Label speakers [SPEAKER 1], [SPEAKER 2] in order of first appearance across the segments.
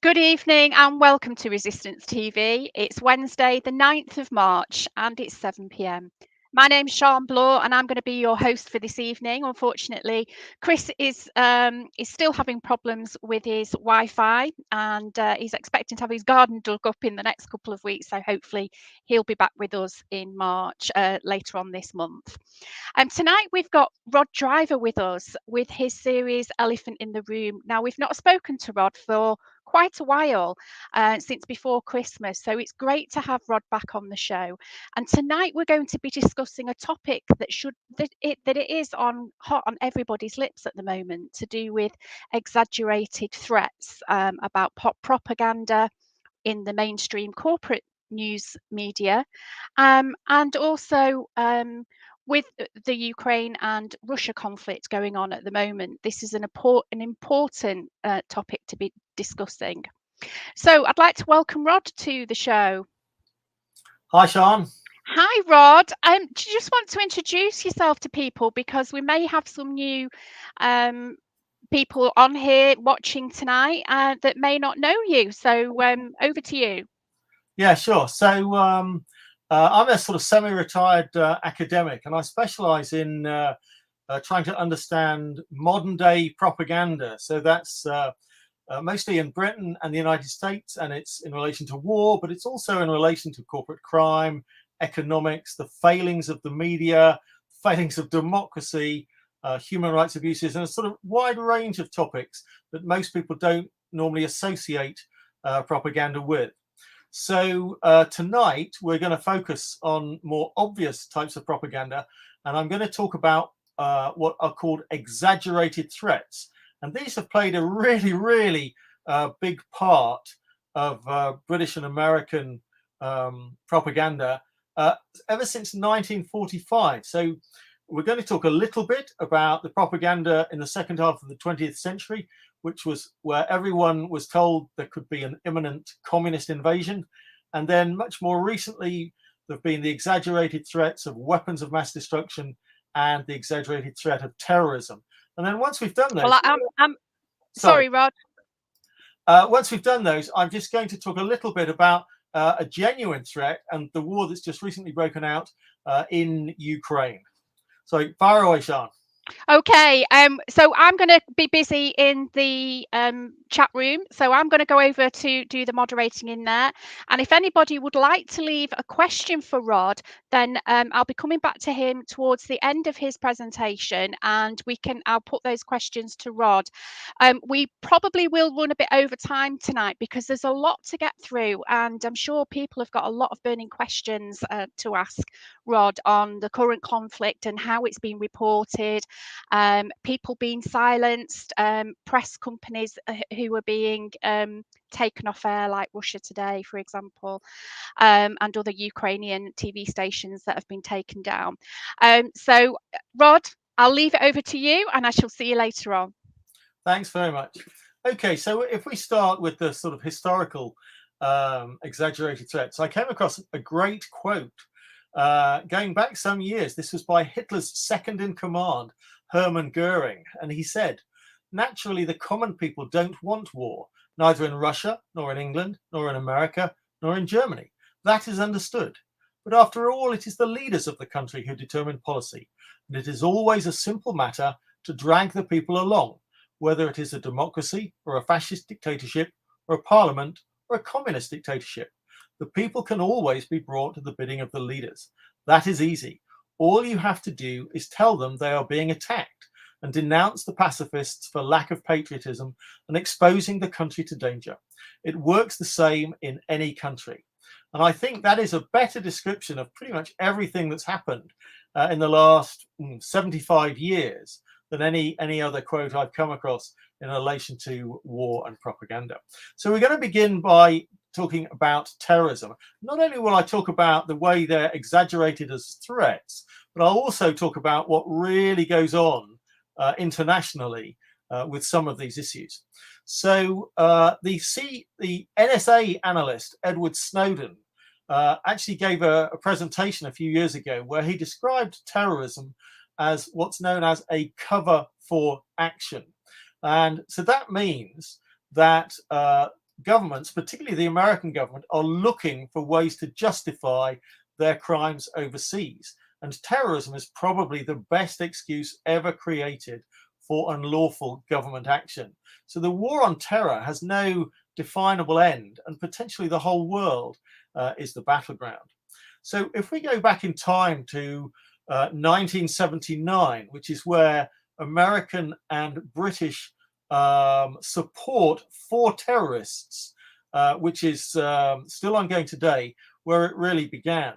[SPEAKER 1] Good evening and welcome to Resistance TV. It's Wednesday, the 9th of March, and it's 7 p.m. My name's Sian Bloor, and I'm going to be your host for this evening. Unfortunately, Chris is still having problems with his Wi-Fi, and he's expecting to have his garden dug up in the next couple of weeks. So hopefully, he'll be back with us in March, later on this month. Tonight we've got Rod Driver with us with his series Elephant in the Room. Now, we've not spoken to Rod for quite a while, since before Christmas, so it's great to have Rod back on the show. And tonight we're going to be discussing a topic that it is on hot on everybody's lips at the moment, to do with exaggerated threats about propaganda in the mainstream corporate news media, and also with the Ukraine and Russia conflict going on at the moment. This is an important topic to be discussing. So I'd like to welcome Rod to the show.
[SPEAKER 2] Hi, Sian.
[SPEAKER 1] Hi, Rod. Do you just want to introduce yourself to people, because we may have some new people on here watching tonight that may not know you. So over to you.
[SPEAKER 2] Yeah, sure. So I'm a sort of semi-retired academic, and I specialise in trying to understand modern day propaganda. So that's mostly in Britain and the United States, and it's in relation to war, but it's also in relation to corporate crime, economics, the failings of the media, failings of democracy, human rights abuses, and a sort of wide range of topics that most people don't normally associate propaganda with. So tonight we're going to focus on more obvious types of propaganda, and I'm going to talk about what are called exaggerated threats. And these have played a really big part of British and American propaganda ever since 1945. So we're going to talk a little bit about the propaganda in the second half of the 20th century, which was where everyone was told there could be an imminent communist invasion. And then much more recently, there have been the exaggerated threats of weapons of mass destruction and the exaggerated threat of terrorism. And then once we've done those...
[SPEAKER 1] Well, I'm sorry, Rod.
[SPEAKER 2] Once we've done those, I'm just going to talk a little bit about a genuine threat and the war that's just recently broken out in Ukraine. So fire away, Sian.
[SPEAKER 1] Okay, so I'm going to be busy in the chat room, so I'm going to go over to do the moderating in there. And if anybody would like to leave a question for Rod, then I'll be coming back to him towards the end of his presentation, and I'll put those questions to Rod. We probably will run a bit over time tonight because there's a lot to get through, and I'm sure people have got a lot of burning questions to ask Rod on the current conflict and how it's been reported. People being silenced, press companies who are being taken off air, like Russia Today, for example, and other Ukrainian TV stations that have been taken down. So, Rod, I'll leave it over to you, and I shall see you later on.
[SPEAKER 2] Thanks very much. Okay, so if we start with the sort of historical exaggerated threats, I came across a great quote going back some years. This was by Hitler's second in command, Hermann Goering, and he said, "Naturally, the common people don't want war, neither in Russia, nor in England, nor in America, nor in Germany. That is understood. But after all, it is the leaders of the country who determine policy, and it is always a simple matter to drag the people along, whether it is a democracy or a fascist dictatorship or a parliament or a communist dictatorship. The people can always be brought to the bidding of the leaders. That is easy. All you have to do is tell them they are being attacked and denounce the pacifists for lack of patriotism and exposing the country to danger. It works the same in any country." And I think that is a better description of pretty much everything that's happened in the last 75 years than any other quote I've come across in relation to war and propaganda. So we're going to begin by talking about terrorism. Not only will I talk about the way they're exaggerated as threats, but I'll also talk about what really goes on internationally with some of these issues. So the NSA analyst Edward Snowden actually gave a presentation a few years ago where he described terrorism as what's known as a cover for action. And so that means that governments, particularly the American government, are looking for ways to justify their crimes overseas. And terrorism is probably the best excuse ever created for unlawful government action. So the war on terror has no definable end, and potentially the whole world is the battleground. So if we go back in time to 1979, which is where American and British support for terrorists, which is still ongoing today, where it really began.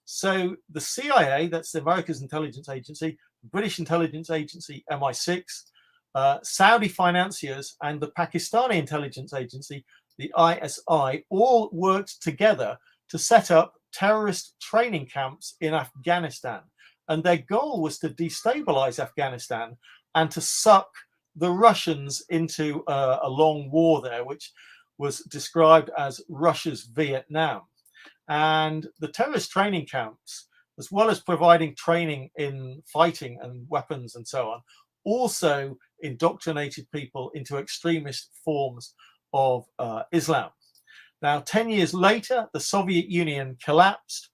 [SPEAKER 2] So the CIA, that's the America's intelligence agency, British intelligence agency MI6, Saudi financiers, and the Pakistani intelligence agency, the ISI, all worked together to set up terrorist training camps in Afghanistan. And their goal was to destabilize Afghanistan and to suck the Russians into a long war there, which was described as Russia's Vietnam. And the terrorist training camps, as well as providing training in fighting and weapons and so on, also indoctrinated people into extremist forms of Islam. Now, 10 years later, the Soviet Union collapsed,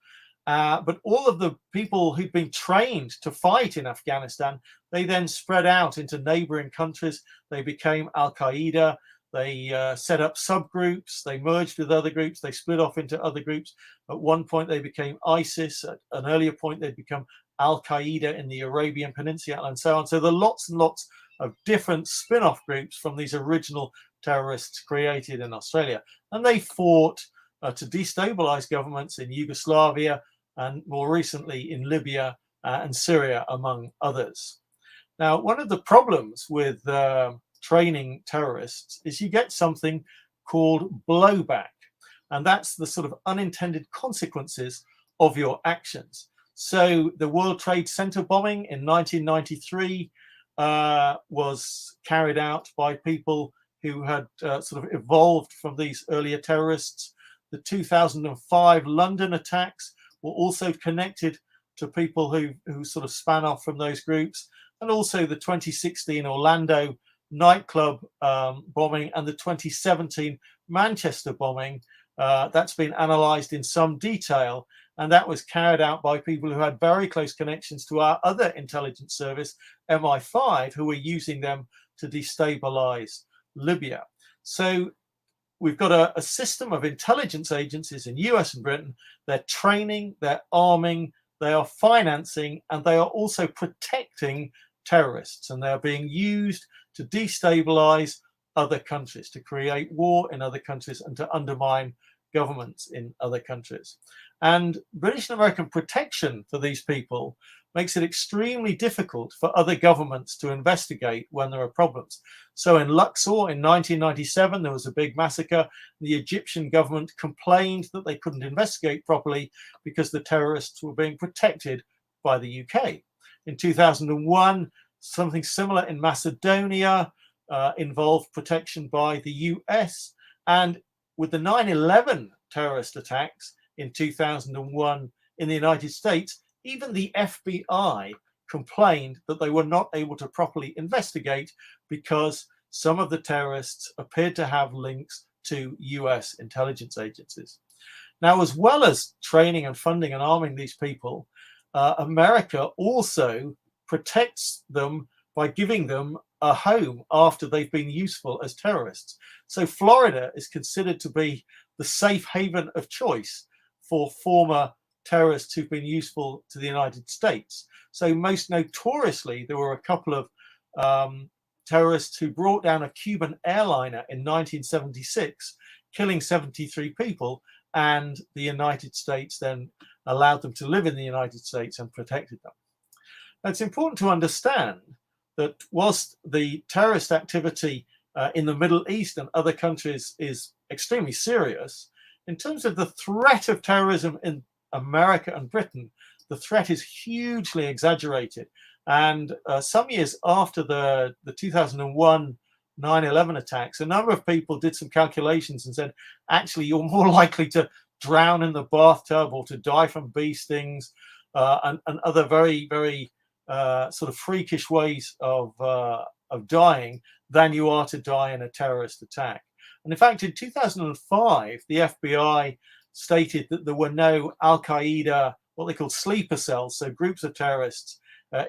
[SPEAKER 2] but all of the people who'd been trained to fight in Afghanistan, they then spread out into neighboring countries. They became Al-Qaeda. They set up subgroups. They merged with other groups. They split off into other groups. At one point, they became ISIS. At an earlier point, they'd become Al-Qaeda in the Arabian Peninsula and so on. So there are lots and lots of different spin-off groups from these original terrorists created in Australia. And they fought to destabilize governments in Yugoslavia and more recently in Libya and Syria, among others. Now, one of the problems with training terrorists is you get something called blowback, and that's the sort of unintended consequences of your actions. So the World Trade Center bombing in 1993 was carried out by people who had sort of evolved from these earlier terrorists. The 2005 London attacks were also connected to people who sort of span off from those groups, and also the 2016 Orlando nightclub bombing and the 2017 Manchester bombing. That's been analysed in some detail, and that was carried out by people who had very close connections to our other intelligence service, MI5, who were using them to destabilise Libya. So we've got a system of intelligence agencies in US and Britain. They're training, they're arming, they are financing, and they are also protecting terrorists, and they're being used to destabilize other countries, to create war in other countries, and to undermine governments in other countries. And British and American protection for these people makes it extremely difficult for other governments to investigate when there are problems. So in Luxor in 1997, there was a big massacre. The Egyptian government complained that they couldn't investigate properly because the terrorists were being protected by the UK. In 2001, something similar in Macedonia involved protection by the US. And with the 9/11 terrorist attacks in 2001 in the United States, even the FBI complained that they were not able to properly investigate because some of the terrorists appeared to have links to US intelligence agencies. Now, as well as training and funding and arming these people, America also protects them by giving them a home after they've been useful as terrorists. So Florida is considered to be the safe haven of choice for former terrorists who've been useful to the United States. So most notoriously, there were a couple of terrorists who brought down a Cuban airliner in 1976, killing 73 people, and the United States then allowed them to live in the United States and protected them. Now, it's important to understand that whilst the terrorist activity in the Middle East and other countries is extremely serious, in terms of the threat of terrorism in America and Britain, the threat is hugely exaggerated. And some years after the 2001 9/11 attacks, a number of people did some calculations and said, actually, you're more likely to drown in the bathtub or to die from bee stings and other very, very sort of freakish ways of dying than you are to die in a terrorist attack. And in fact, in 2005, the FBI stated that there were no Al-Qaeda, what they call sleeper cells, so groups of terrorists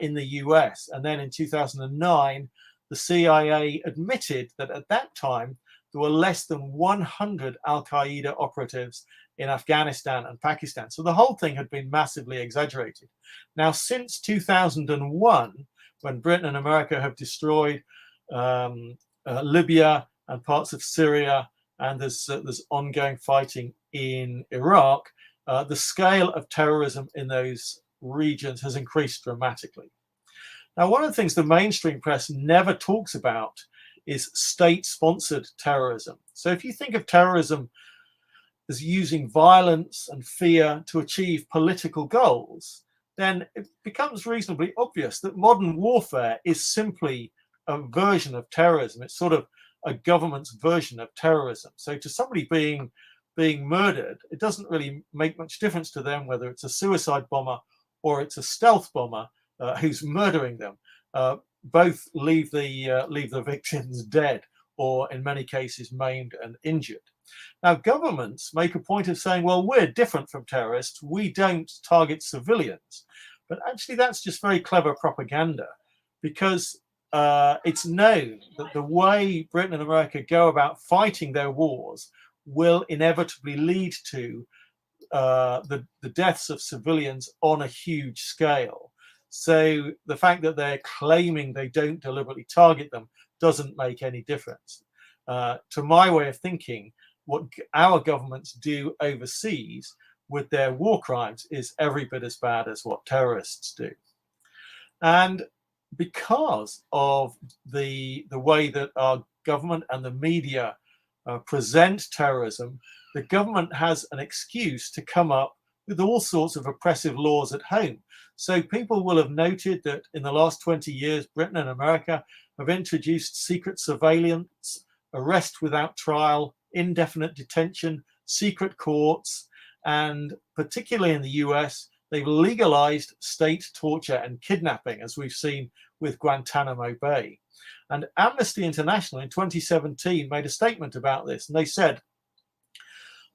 [SPEAKER 2] in the US. And then in 2009, the CIA admitted that at that time, there were less than 100 Al-Qaeda operatives in Afghanistan and Pakistan. So the whole thing had been massively exaggerated. Now, since 2001, when Britain and America have destroyed Libya and parts of Syria, and there's ongoing fighting in Iraq, the scale of terrorism in those regions has increased dramatically. Now, one of the things the mainstream press never talks about is state-sponsored terrorism. So if you think of terrorism as using violence and fear to achieve political goals, then it becomes reasonably obvious that modern warfare is simply a version of terrorism. It's sort of a government's version of terrorism. So to somebody being murdered, it doesn't really make much difference to them whether it's a suicide bomber or it's a stealth bomber who's murdering them. Both leave the victims dead, or in many cases maimed and injured. Now, governments make a point of saying, well, we're different from terrorists. We don't target civilians. But actually, that's just very clever propaganda, because it's known that the way Britain and America go about fighting their wars will inevitably lead to the deaths of civilians on a huge scale. So the fact that they're claiming they don't deliberately target them doesn't make any difference. To my way of thinking, what our governments do overseas with their war crimes is every bit as bad as what terrorists do. And because of the way that our government and the media present terrorism, the government has an excuse to come up with all sorts of oppressive laws at home. So people will have noted that in the last 20 years, Britain and America have introduced secret surveillance, arrest without trial, indefinite detention, secret courts, and particularly in the US, they've legalized state torture and kidnapping, as we've seen with Guantanamo Bay. And Amnesty International in 2017 made a statement about this, and they said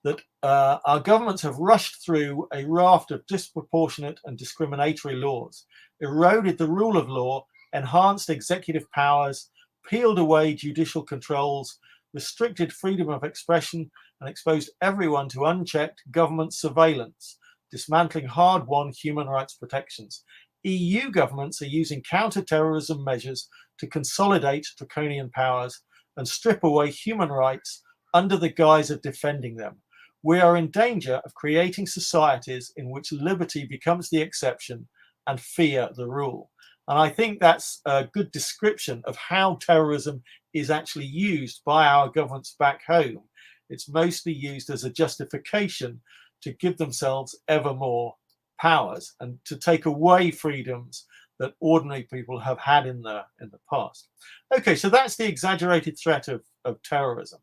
[SPEAKER 2] that our governments have rushed through a raft of disproportionate and discriminatory laws, eroded the rule of law, enhanced executive powers, peeled away judicial controls, restricted freedom of expression, and exposed everyone to unchecked government surveillance, dismantling hard-won human rights protections. EU governments are using counter-terrorism measures to consolidate draconian powers and strip away human rights under the guise of defending them. We are in danger of creating societies in which liberty becomes the exception and fear the rule. And I think that's a good description of how terrorism is actually used by our governments back home. It's mostly used as a justification to give themselves ever more powers and to take away freedoms that ordinary people have had in the past. Okay, so that's the exaggerated threat of terrorism.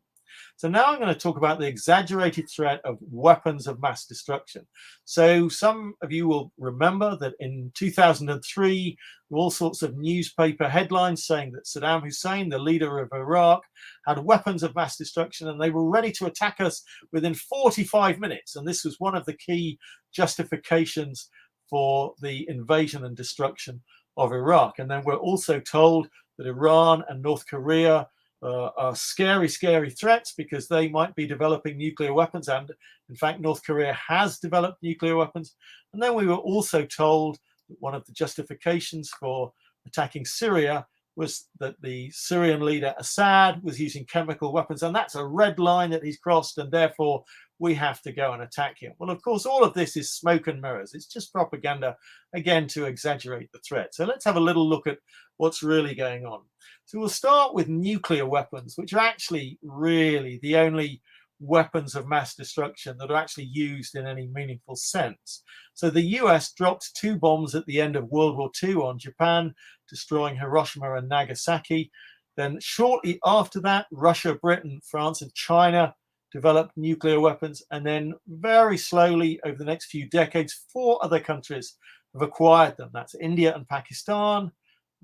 [SPEAKER 2] So now I'm going to talk about the exaggerated threat of weapons of mass destruction. So some of you will remember that in 2003, there were all sorts of newspaper headlines saying that Saddam Hussein, the leader of Iraq, had weapons of mass destruction and they were ready to attack us within 45 minutes. And this was one of the key justifications for the invasion and destruction of Iraq. And then we're also told that Iran and North Korea are scary, scary threats because they might be developing nuclear weapons. And in fact, North Korea has developed nuclear weapons. And then we were also told that one of the justifications for attacking Syria was that the Syrian leader Assad was using chemical weapons. And that's a red line that he's crossed. And therefore, we have to go and attack him. Well, of course, all of this is smoke and mirrors. It's just propaganda, again, to exaggerate the threat. So let's have a little look at what's really going on. So we'll start with nuclear weapons, which are actually really the only weapons of mass destruction that are actually used in any meaningful sense. So the US dropped 2 bombs at the end of World War II on Japan, destroying Hiroshima and Nagasaki. Then shortly after that, Russia, Britain, France, and China developed nuclear weapons. And then very slowly over the next few decades, 4 other countries have acquired them. That's India and Pakistan,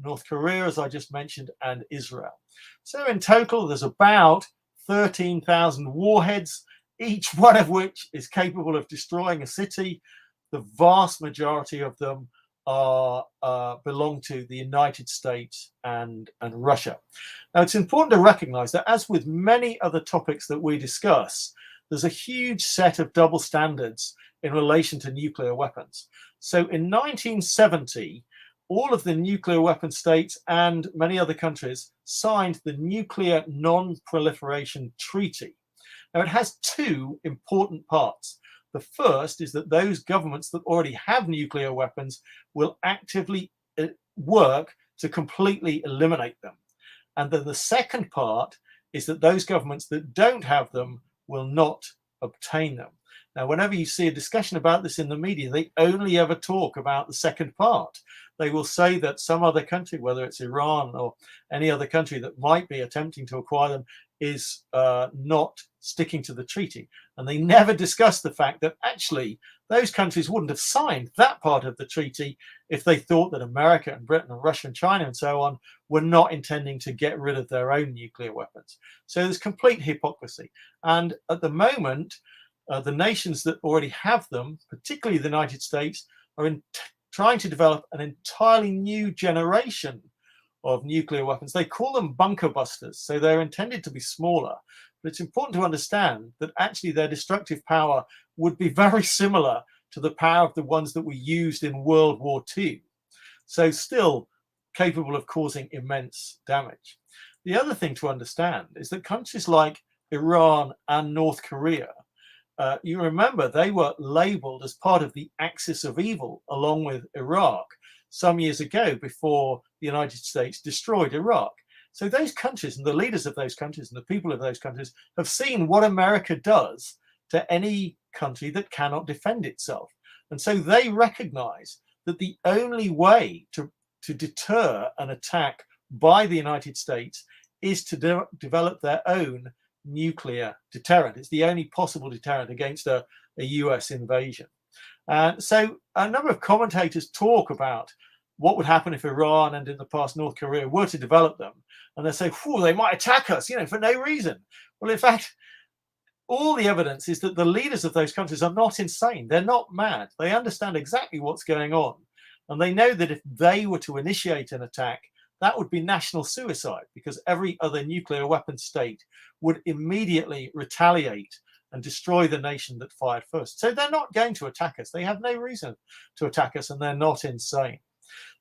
[SPEAKER 2] North Korea, as I just mentioned, and Israel. So in total, there's about 13,000 warheads, each one of which is capable of destroying a city. The vast majority of them belong to the United States and Russia. Now, it's important to recognize that, as with many other topics that we discuss, there's a huge set of double standards in relation to nuclear weapons. So in 1970, all of the nuclear weapon states and many other countries signed the Nuclear Non-Proliferation Treaty. Now, it has two important parts. The first is that those governments that already have nuclear weapons will actively work to completely eliminate them. And then the second part is that those governments that don't have them will not obtain them. Now, whenever you see a discussion about this in the media, they only ever talk about the second part. They will say that some other country, whether it's Iran or any other country that might be attempting to acquire them, is not sticking to the treaty. And they never discuss the fact that actually those countries wouldn't have signed that part of the treaty if they thought that America and Britain and Russia and China and so on were not intending to get rid of their own nuclear weapons. So there's complete hypocrisy. And at the moment, the nations that already have them, particularly the United States, are trying to develop an entirely new generation of nuclear weapons. They call them bunker busters, so they're intended to be smaller. But it's important to understand that actually their destructive power would be very similar to the power of the ones that were used in World War II. So still capable of causing immense damage. The other thing to understand is that countries like Iran and North Korea, you remember they were labeled as part of the axis of evil along with Iraq some years ago before the United States destroyed Iraq. So those countries and the leaders of those countries and the people of those countries have seen what America does to any country that cannot defend itself. And so they recognize that the only way to deter an attack by the United States is to develop their own nuclear deterrent. It's the only possible deterrent against a US invasion. And so a number of commentators talk about what would happen if Iran and in the past North Korea were to develop them. And they say, they might attack us, for no reason. Well, in fact, all the evidence is that the leaders of those countries are not insane. They're not mad. They understand exactly what's going on. And they know that if they were to initiate an attack, that would be national suicide, because every other nuclear weapon state would immediately retaliate and destroy the nation that fired first. So they're not going to attack us. They have no reason to attack us, and they're not insane.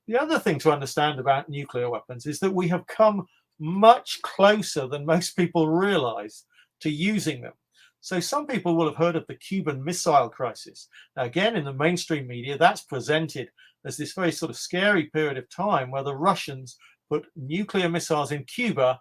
[SPEAKER 2] The other thing to understand about nuclear weapons is that we have come much closer than most people realize to using them. So some people will have heard of the Cuban Missile Crisis. Now, again, in the mainstream media, that's presented as this very sort of scary period of time where the Russians put nuclear missiles in Cuba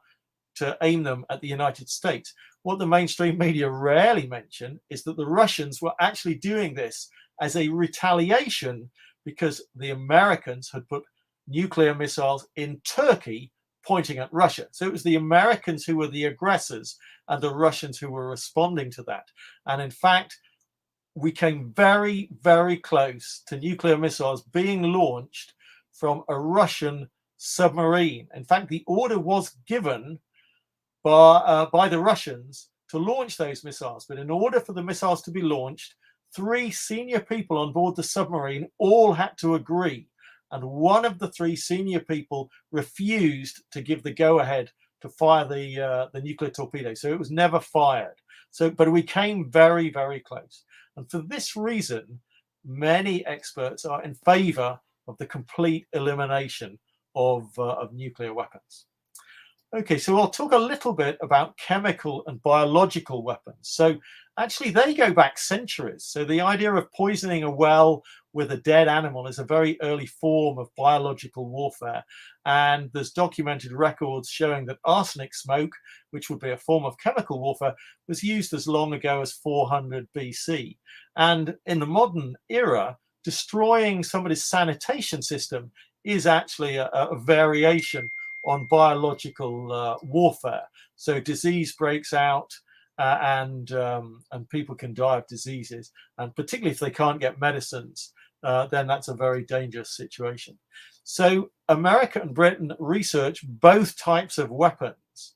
[SPEAKER 2] to aim them at the United States. What the mainstream media rarely mention is that the Russians were actually doing this as a retaliation because the Americans had put nuclear missiles in Turkey pointing at Russia. So it was the Americans who were the aggressors and the Russians who were responding to that. And in fact, we came very, very close to nuclear missiles being launched from a Russian submarine. In fact, the order was given by the Russians to launch those missiles. But in order for the missiles to be launched, 3 senior people on board the submarine all had to agree. And one of the 3 senior people refused to give the go-ahead to fire the nuclear torpedo. So it was never fired. But we came very, very close. And for this reason, many experts are in favor of the complete elimination of nuclear weapons. Okay, so I'll talk a little bit about chemical and biological weapons. So actually, they go back centuries. So the idea of poisoning a well with a dead animal is a very early form of biological warfare. And there's documented records showing that arsenic smoke, which would be a form of chemical warfare, was used as long ago as 400 BC. And in the modern era, destroying somebody's sanitation system is actually a variation on biological warfare. So disease breaks out and people can die of diseases. And particularly if they can't get medicines, then that's a very dangerous situation. So America and Britain research both types of weapons.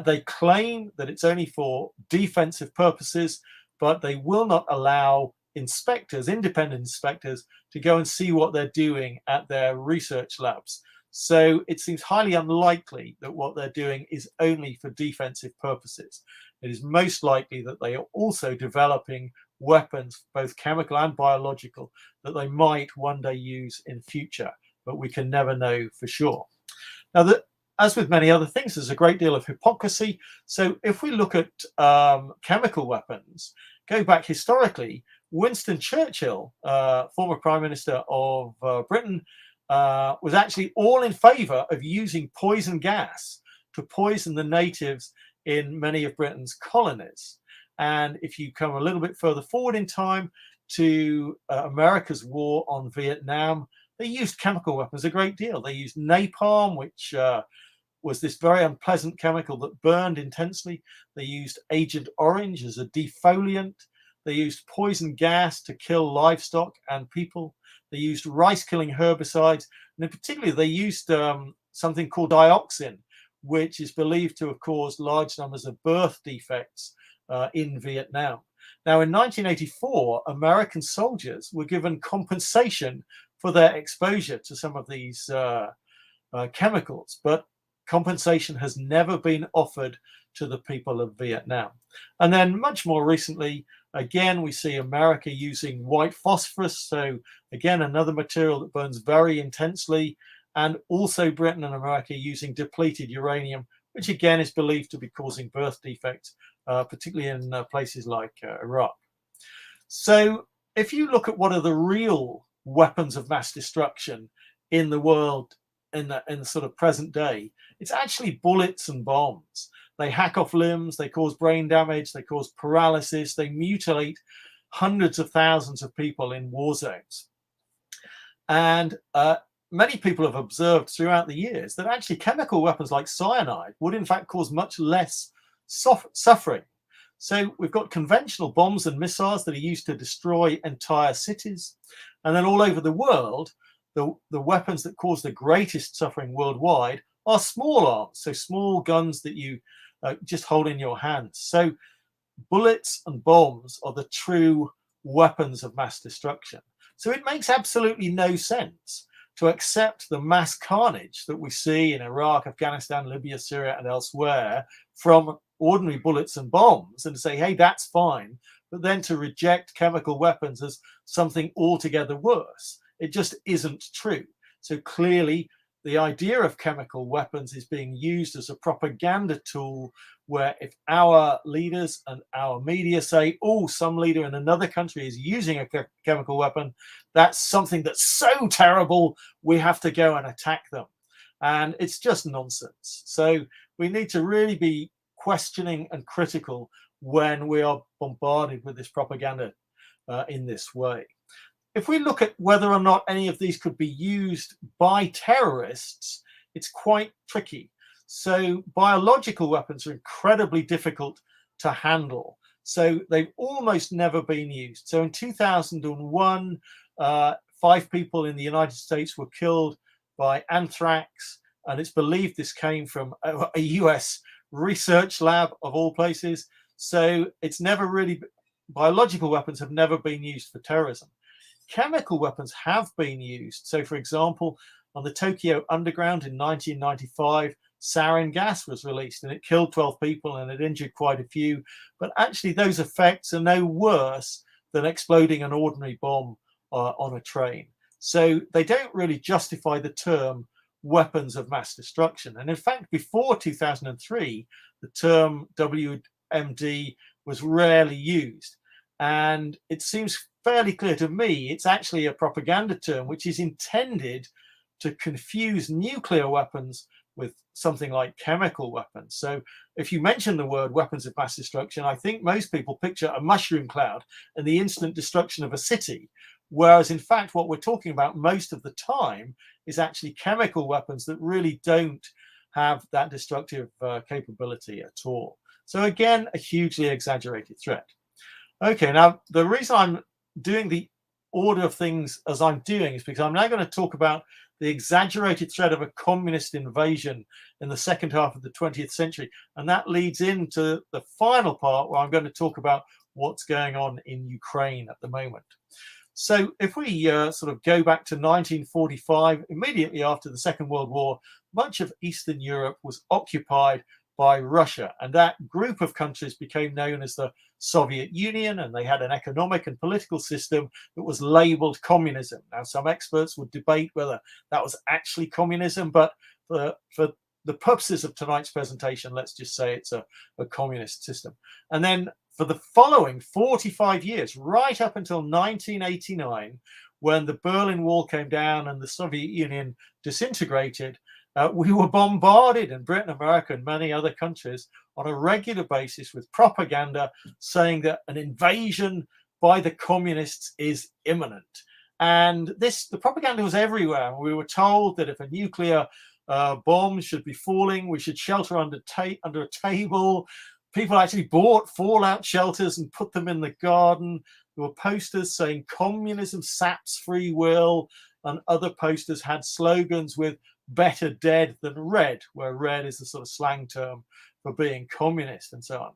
[SPEAKER 2] They claim that it's only for defensive purposes, but they will not allow inspectors, independent inspectors, to go and see what they're doing at their research labs. So it seems highly unlikely that what they're doing is only for defensive purposes. It is most likely that they are also developing weapons, both chemical and biological, that they might one day use in future, but we can never know for sure. Now, as with many other things, there's a great deal of hypocrisy. So if we look at chemical weapons, go back historically, Winston Churchill, former Prime Minister of Britain, was actually all in favour of using poison gas to poison the natives in many of Britain's colonies. And if you come a little bit further forward in time to America's war on Vietnam, they used chemical weapons a great deal. They used napalm, which was this very unpleasant chemical that burned intensely. They used Agent Orange as a defoliant. They used poison gas to kill livestock and people. They used rice-killing herbicides. And in particular, they used something called dioxin, which is believed to have caused large numbers of birth defects in Vietnam. Now, in 1984, American soldiers were given compensation for their exposure to some of these chemicals, but compensation has never been offered to the people of Vietnam. And then much more recently, again, we see America using white phosphorus. So again, another material that burns very intensely, and also Britain and America using depleted uranium, which again is believed to be causing birth defects, particularly in places like Iraq. So if you look at what are the real weapons of mass destruction in the world in the sort of present day, it's actually bullets and bombs. They hack off limbs, they cause brain damage, they cause paralysis, they mutilate hundreds of thousands of people in war zones. And many people have observed throughout the years that actually chemical weapons like cyanide would in fact cause much less suffering. So we've got conventional bombs and missiles that are used to destroy entire cities. And then all over the world, the weapons that cause the greatest suffering worldwide are small arms, so small guns that you just hold in your hands. So bullets and bombs are the true weapons of mass destruction. So it makes absolutely no sense to accept the mass carnage that we see in Iraq, Afghanistan, Libya, Syria, and elsewhere from ordinary bullets and bombs and to say, hey, that's fine, but then to reject chemical weapons as something altogether worse. It just isn't true. So clearly, the idea of chemical weapons is being used as a propaganda tool where if our leaders and our media say, oh, some leader in another country is using a chemical weapon, that's something that's so terrible, we have to go and attack them. And it's just nonsense. So we need to really be questioning and critical when we are bombarded with this propaganda in this way. If we look at whether or not any of these could be used by terrorists, it's quite tricky. So biological weapons are incredibly difficult to handle. So they've almost never been used. So in 2001, 5 people in the United States were killed by anthrax, and it's believed this came from a US research lab of all places. So it's never really, biological weapons have never been used for terrorism. Chemical weapons have been used. So, for example, on the Tokyo Underground in 1995, sarin gas was released and it killed 12 people and it injured quite a few. But actually, those effects are no worse than exploding an ordinary bomb on a train. So they don't really justify the term weapons of mass destruction. And in fact, before 2003, the term WMD was rarely used. And it seems fairly clear to me it's actually a propaganda term which is intended to confuse nuclear weapons with something like chemical weapons. So if you mention the word weapons of mass destruction, I think most people picture a mushroom cloud and the instant destruction of a city, whereas in fact what we're talking about most of the time is actually chemical weapons that really don't have that destructive capability at all. So again, a hugely exaggerated threat. Okay, now the reason I'm doing the order of things as I'm doing is because I'm now going to talk about the exaggerated threat of a communist invasion in the second half of the 20th century. And that leads into the final part where I'm going to talk about what's going on in Ukraine at the moment. So if we sort of go back to 1945, immediately after the Second World War, much of Eastern Europe was occupied by Russia. And that group of countries became known as the Soviet Union, and they had an economic and political system that was labeled communism. Now, some experts would debate whether that was actually communism, but for the purposes of tonight's presentation, let's just say it's a communist system. And then for the following 45 years, right up until 1989, when the Berlin Wall came down and the Soviet Union disintegrated, we were bombarded in Britain, America, and many other countries on a regular basis with propaganda saying that an invasion by the communists is imminent. And the propaganda was everywhere. We were told that if a nuclear bomb should be falling, we should shelter under a table. People actually bought fallout shelters and put them in the garden. There were posters saying communism saps free will, and other posters had slogans with better dead than red, where red is the sort of slang term for being communist and so on.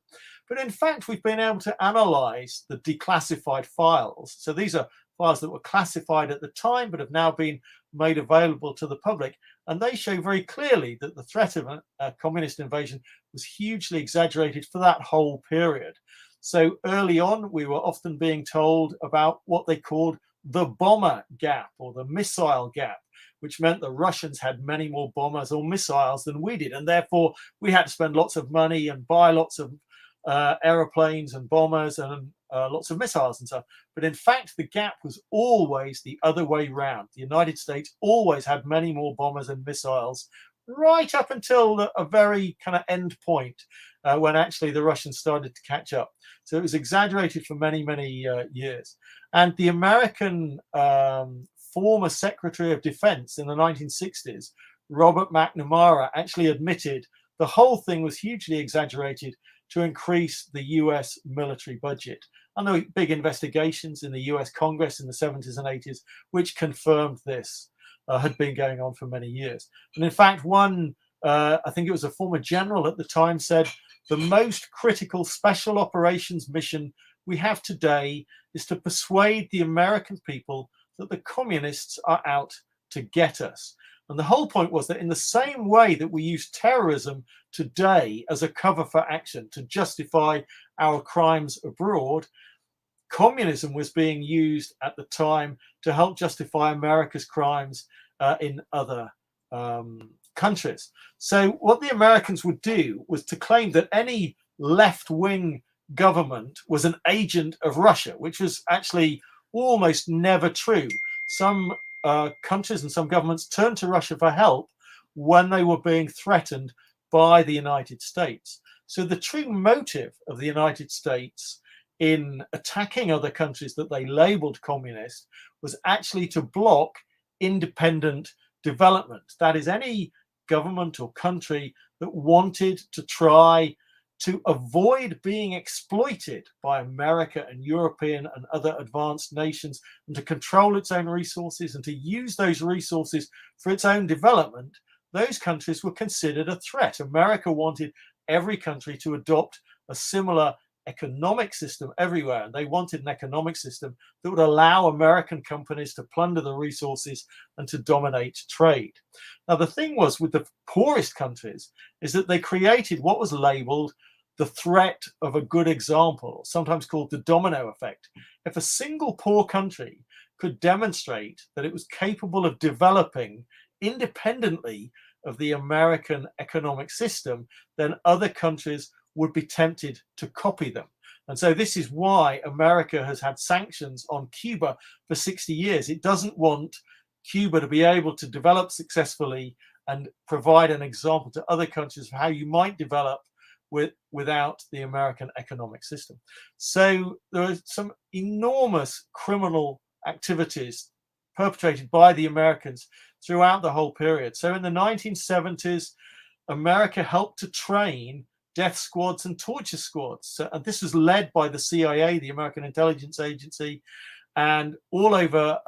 [SPEAKER 2] But in fact, we've been able to analyze the declassified files. So these are files that were classified at the time, but have now been made available to the public. And they show very clearly that the threat of a communist invasion was hugely exaggerated for that whole period. So early on, we were often being told about what they called the bomber gap or the missile gap, which meant the Russians had many more bombers or missiles than we did. And therefore, we had to spend lots of money and buy lots of aeroplanes and bombers and lots of missiles and so on. But in fact, the gap was always the other way round. The United States always had many more bombers and missiles right up until a very kind of end point when actually the Russians started to catch up. So it was exaggerated for many, many years. And the American former Secretary of Defense in the 1960s, Robert McNamara, actually admitted the whole thing was hugely exaggerated to increase the US military budget. And there were big investigations in the US Congress in the 70s and 80s, which confirmed this had been going on for many years. And in fact, one, I think it was a former general at the time, said the most critical special operations mission we have today is to persuade the American people that the communists are out to get us. And the whole point was that in the same way that we use terrorism today as a cover for action to justify our crimes abroad, communism was being used at the time to help justify America's crimes in other countries. So what the Americans would do was to claim that any left-wing government was an agent of Russia, which was actually almost never true. Some countries and some governments turned to Russia for help when they were being threatened by the United States. So the true motive of the United States in attacking other countries that they labeled communist was actually to block independent development. That is, any government or country that wanted to try to avoid being exploited by America and European and other advanced nations, and to control its own resources and to use those resources for its own development, those countries were considered a threat. America wanted every country to adopt a similar economic system everywhere, and they wanted an economic system that would allow American companies to plunder the resources and to dominate trade. Now, the thing was with the poorest countries is that they created what was labeled the threat of a good example, sometimes called the domino effect. If a single poor country could demonstrate that it was capable of developing independently of the American economic system, then other countries would be tempted to copy them. And so this is why America has had sanctions on Cuba for 60 years. It doesn't want Cuba to be able to develop successfully and provide an example to other countries of how you might develop without the American economic system. So there are some enormous criminal activities perpetrated by the Americans throughout the whole period. So in the 1970s, America helped to train death squads and torture squads. And this was led by the CIA, the American intelligence agency. and all over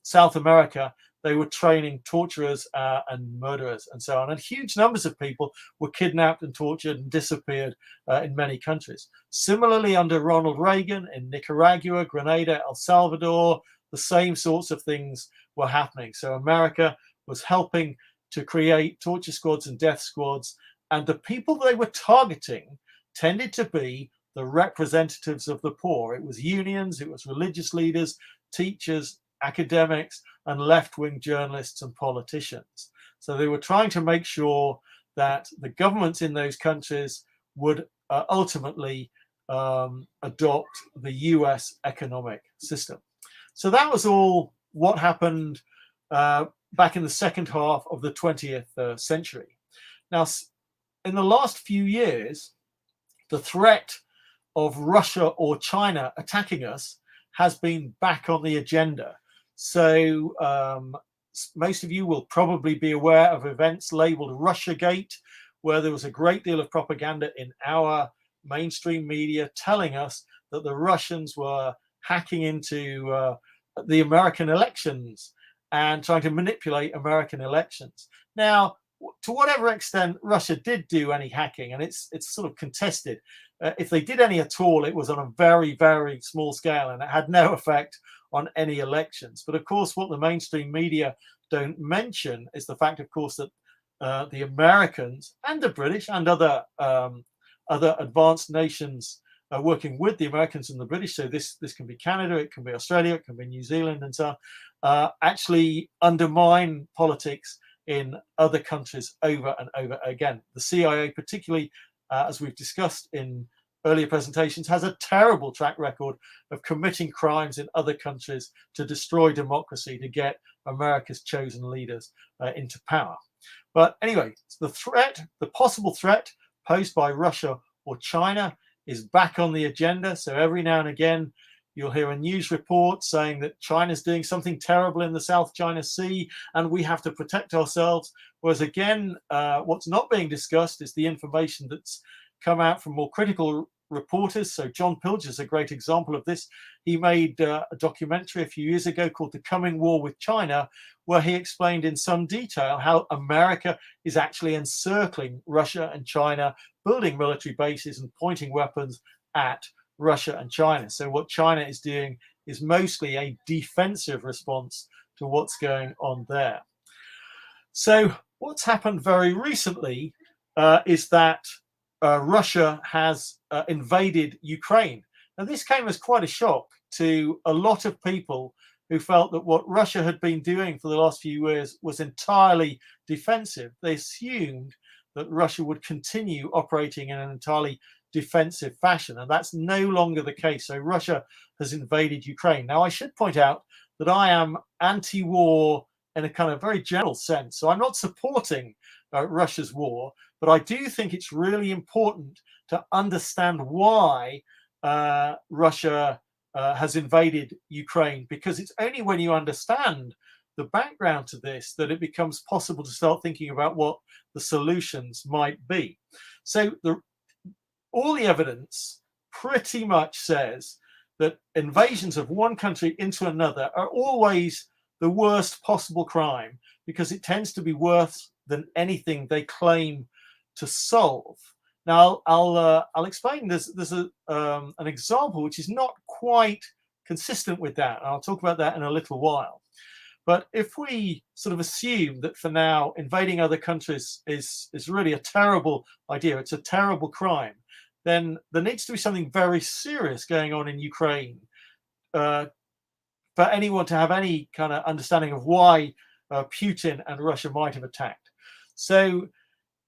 [SPEAKER 2] South America, they were training torturers and murderers and so on. And huge numbers of people were kidnapped and tortured and disappeared in many countries. Similarly, under Ronald Reagan in Nicaragua, Grenada, El Salvador, the same sorts of things were happening. So America was helping to create torture squads and death squads. And the people they were targeting tended to be the representatives of the poor. It was unions, it was religious leaders, teachers, academics, and left-wing journalists and politicians. So they were trying to make sure that the governments in those countries would ultimately adopt the US economic system. So that was all what happened back in the second half of the 20th century. Now, in the last few years, the threat of Russia or China attacking us has been back on the agenda. So most of you will probably be aware of events labeled Russiagate, where there was a great deal of propaganda in our mainstream media telling us that the Russians were hacking into the American elections and trying to manipulate American elections. Now, to whatever extent Russia did do any hacking, and it's sort of contested, if they did any at all, it was on a very, very small scale, and it had no effect on any elections. But of course, what the mainstream media don't mention is the fact, of course, that the Americans and the British and other advanced nations are working with the Americans and the British. So this can be Canada, it can be Australia, it can be New Zealand, and so on, actually undermine politics in other countries over and over again. The CIA, particularly, as we've discussed in earlier presentations, has a terrible track record of committing crimes in other countries to destroy democracy, to get America's chosen leaders into power. But anyway, the possible threat posed by Russia or China is back on the agenda. So every now and again, you'll hear a news report saying that China's doing something terrible in the South China Sea and we have to protect ourselves. Whereas again, what's not being discussed is the information that's come out from more critical reporters. So John Pilger is a great example of this. He made a documentary a few years ago called The Coming War with China, where he explained in some detail how America is actually encircling Russia and China, building military bases and pointing weapons at Russia and China. So what China is doing is mostly a defensive response to what's going on there. So what's happened very recently is that Russia has invaded Ukraine. Now, this came as quite a shock to a lot of people who felt that what Russia had been doing for the last few years was entirely defensive. They assumed that Russia would continue operating in an entirely defensive fashion, and that's no longer the case. So Russia has invaded Ukraine. Now, I should point out that I am anti-war in a kind of very general sense. So I'm not supporting Russia's war, but I do think it's really important to understand why Russia has invaded Ukraine, because it's only when you understand the background to this that it becomes possible to start thinking about what the solutions might be. So all the evidence pretty much says that invasions of one country into another are always the worst possible crime, because it tends to be worse than anything they claim to solve. Now, I'll explain. There's an example which is not quite consistent with that, and I'll talk about that in a little while. But if we sort of assume that for now invading other countries is really a terrible idea, it's a terrible crime, then there needs to be something very serious going on in Ukraine for anyone to have any kind of understanding of why Putin and Russia might have attacked. So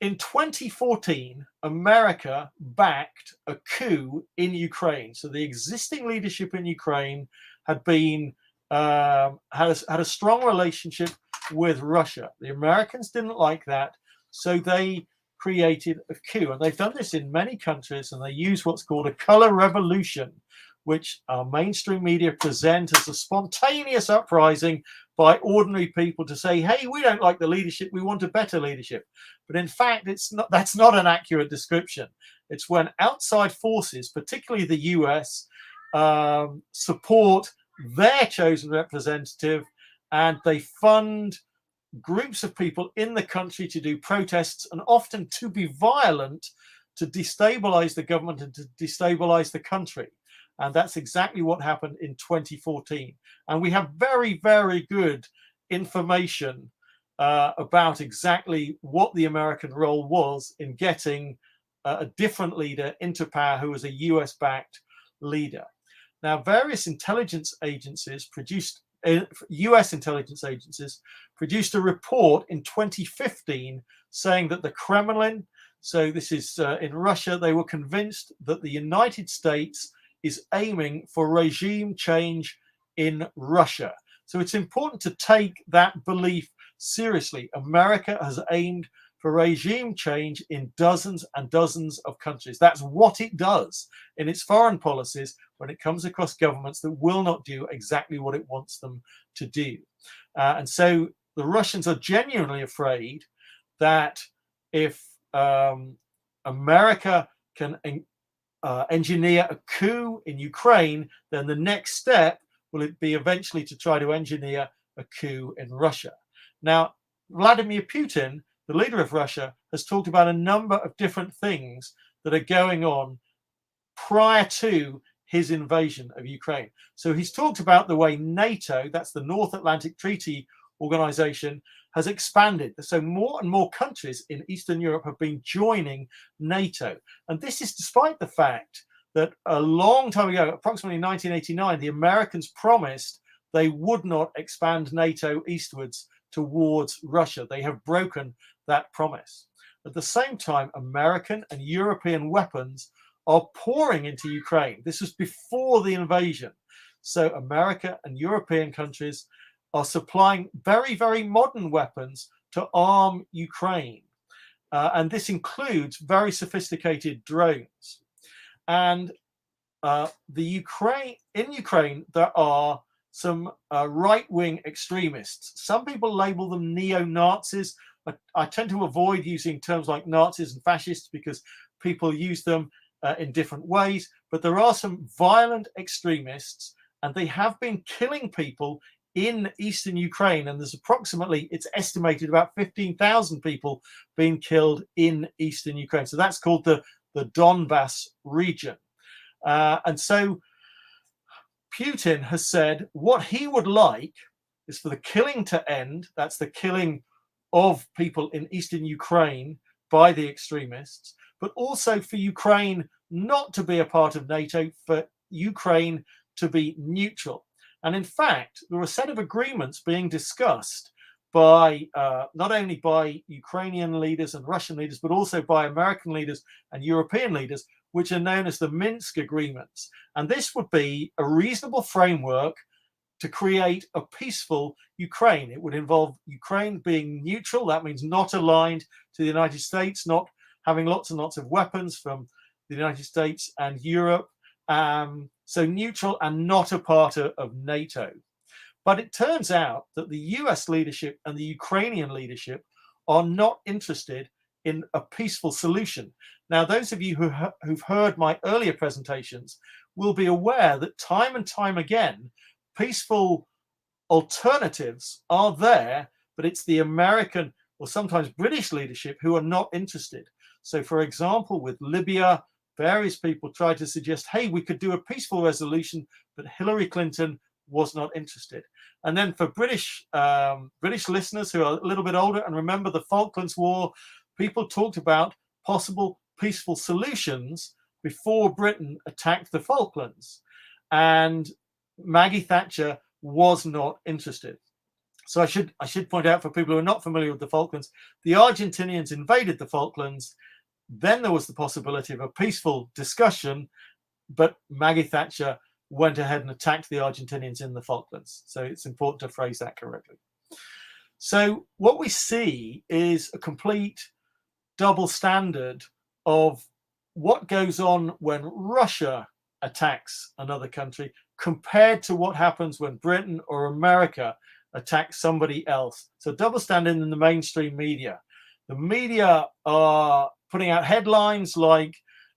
[SPEAKER 2] in 2014, America backed a coup in Ukraine. So the existing leadership in Ukraine had been had a strong relationship with Russia. The Americans didn't like that, so they created a coup. And they've done this in many countries, and they use what's called a color revolution, which our mainstream media present as a spontaneous uprising by ordinary people to say, hey, we don't like the leadership, we want a better leadership. But in fact, that's not an accurate description. It's when outside forces, particularly the US, support their chosen representative, and they fund groups of people in the country to do protests and often to be violent, to destabilize the government and to destabilize the country. And that's exactly what happened in 2014. And we have very, very good information about exactly what the American role was in getting a different leader into power who was a US-backed leader. Now, various intelligence agencies produced, US intelligence agencies produced a report in 2015 saying that the Kremlin, so this is in Russia, they were convinced that the United States is aiming for regime change in Russia. So it's important to take that belief seriously. America has aimed for regime change in dozens and dozens of countries. That's what it does in its foreign policies when it comes across governments that will not do exactly what it wants them to do. And so the Russians are genuinely afraid that if America can engineer a coup in Ukraine, then the next step will it be eventually to try to engineer a coup in Russia. Now, Vladimir Putin, the leader of Russia, has talked about a number of different things that are going on prior to his invasion of Ukraine. So he's talked about the way NATO, that's the North Atlantic Treaty Organization, has expanded. So more and more countries in Eastern Europe have been joining NATO. And this is despite the fact that a long time ago, approximately 1989, the Americans promised they would not expand NATO eastwards towards Russia. They have broken that promise. At the same time, American and European weapons are pouring into Ukraine. This was before the invasion. So America and European countries are supplying very, very modern weapons to arm Ukraine. And this includes very sophisticated drones. And in Ukraine, there are some right-wing extremists. Some people label them neo-Nazis. I tend to avoid using terms like Nazis and fascists because people use them in different ways. But there are some violent extremists, and they have been killing people in eastern Ukraine. And there's approximately, it's estimated, about 15,000 people being killed in eastern Ukraine. So that's called the Donbass region. And so Putin has said what he would like is for the killing to end. That's the killing of people in eastern Ukraine by the extremists, but also for Ukraine not to be a part of NATO, for Ukraine to be neutral. And in fact, there are a set of agreements being discussed by not only by Ukrainian leaders and Russian leaders, but also by American leaders and European leaders, which are known as the Minsk agreements. And this would be a reasonable framework to create a peaceful Ukraine. It would involve Ukraine being neutral. That means not aligned to the United States, not having lots and lots of weapons from the United States and Europe. So neutral and not a part of NATO. But it turns out that the US leadership and the Ukrainian leadership are not interested in a peaceful solution. Now, those of you who've heard my earlier presentations will be aware that time and time again, peaceful alternatives are there, but it's the American or sometimes British leadership who are not interested. So, for example, with Libya, various people tried to suggest, hey, we could do a peaceful resolution, but Hillary Clinton was not interested. And then for British listeners who are a little bit older and remember the Falklands War, people talked about possible peaceful solutions before Britain attacked the Falklands. And Maggie Thatcher was not interested. So I should point out for people who are not familiar with the Falklands, the Argentinians invaded the Falklands. Then there was the possibility of a peaceful discussion, but Maggie Thatcher went ahead and attacked the Argentinians in the Falklands. So it's important to phrase that correctly. So what we see is a complete double standard of what goes on when Russia attacks another country compared to what happens when Britain or America attacks somebody else. So double standard in the mainstream media. The media are putting out headlines like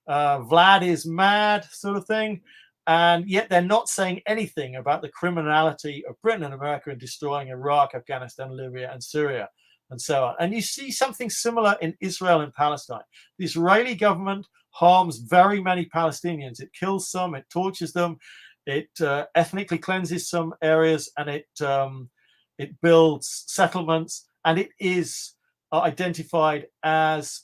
[SPEAKER 2] Vlad is mad sort of thing. And yet they're not saying anything about the criminality of Britain and America in destroying Iraq, Afghanistan, Libya, and Syria, and so on. And you see something similar in Israel and Palestine. The Israeli government harms very many Palestinians. It kills some, it tortures them, it ethnically cleanses some areas, and it builds settlements, and it is identified as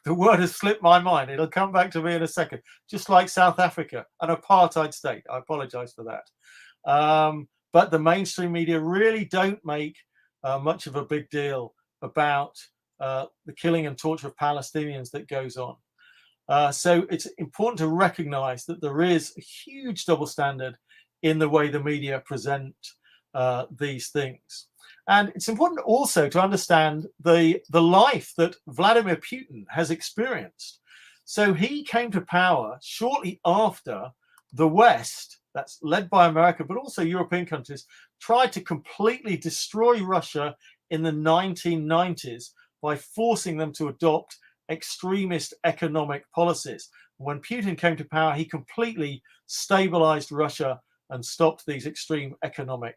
[SPEAKER 2] the word has slipped my mind. It'll come back to me in a second. Just like South Africa, an apartheid state. I apologize for that. But the mainstream media really don't make much of a big deal about the killing and torture of Palestinians that goes on. So it's important to recognize that there is a huge double standard in the way the media present these things. And it's important also to understand the life that Vladimir Putin has experienced. So he came to power shortly after the West, that's led by America, but also European countries, tried to completely destroy Russia in the 1990s by forcing them to adopt extremist economic policies. When Putin came to power, he completely stabilized Russia and stopped these extreme economic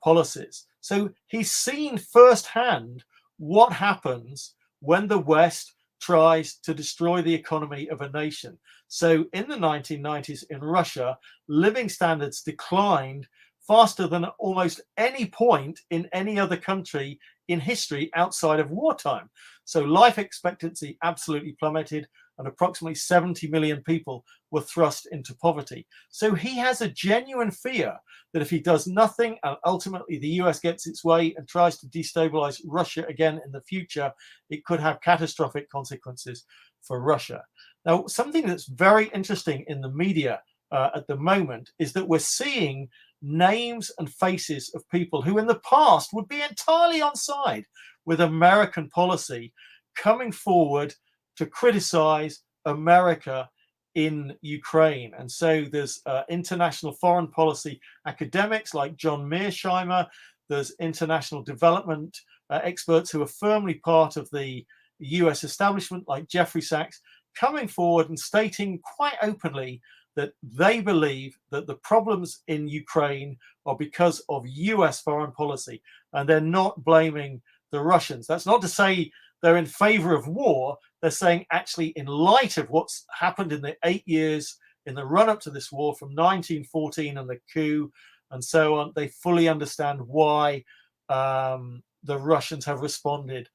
[SPEAKER 2] policies. So he's seen firsthand what happens when the West tries to destroy the economy of a nation. So in the 1990s in Russia, living standards declined faster than at almost any point in any other country in history outside of wartime. So life expectancy absolutely plummeted, and approximately 70 million people were thrust into poverty. So he has a genuine fear that if he does nothing and ultimately the US gets its way and tries to destabilize Russia again in the future, it could have catastrophic consequences for Russia. Now, something that's very interesting in the media at the moment is that we're seeing names and faces of people who in the past would be entirely on side with American policy coming forward to criticize America in Ukraine. And so there's international foreign policy academics like John Mearsheimer, there's international development experts who are firmly part of the US establishment like Jeffrey Sachs, coming forward and stating quite openly that they believe that the problems in Ukraine are because of US foreign policy, and they're not blaming the Russians. That's not to say they're in favor of war. They're saying actually in light of what's happened in the 8 years in the run up to this war from 1914 and the coup and so on, they fully understand why the Russians have responded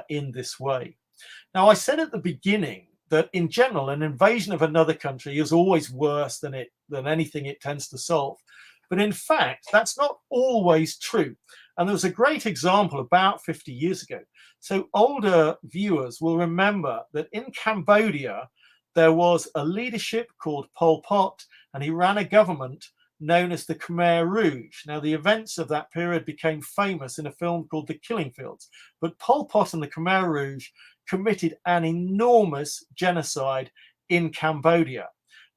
[SPEAKER 2] in this way. Now, I said at the beginning that in general, an invasion of another country is always worse than anything it tends to solve. But in fact, that's not always true. And there was a great example about 50 years ago. So older viewers will remember that in Cambodia, there was a leadership called Pol Pot, and he ran a government known as the Khmer Rouge. Now, the events of that period became famous in a film called The Killing Fields. But Pol Pot and the Khmer Rouge committed an enormous genocide in Cambodia.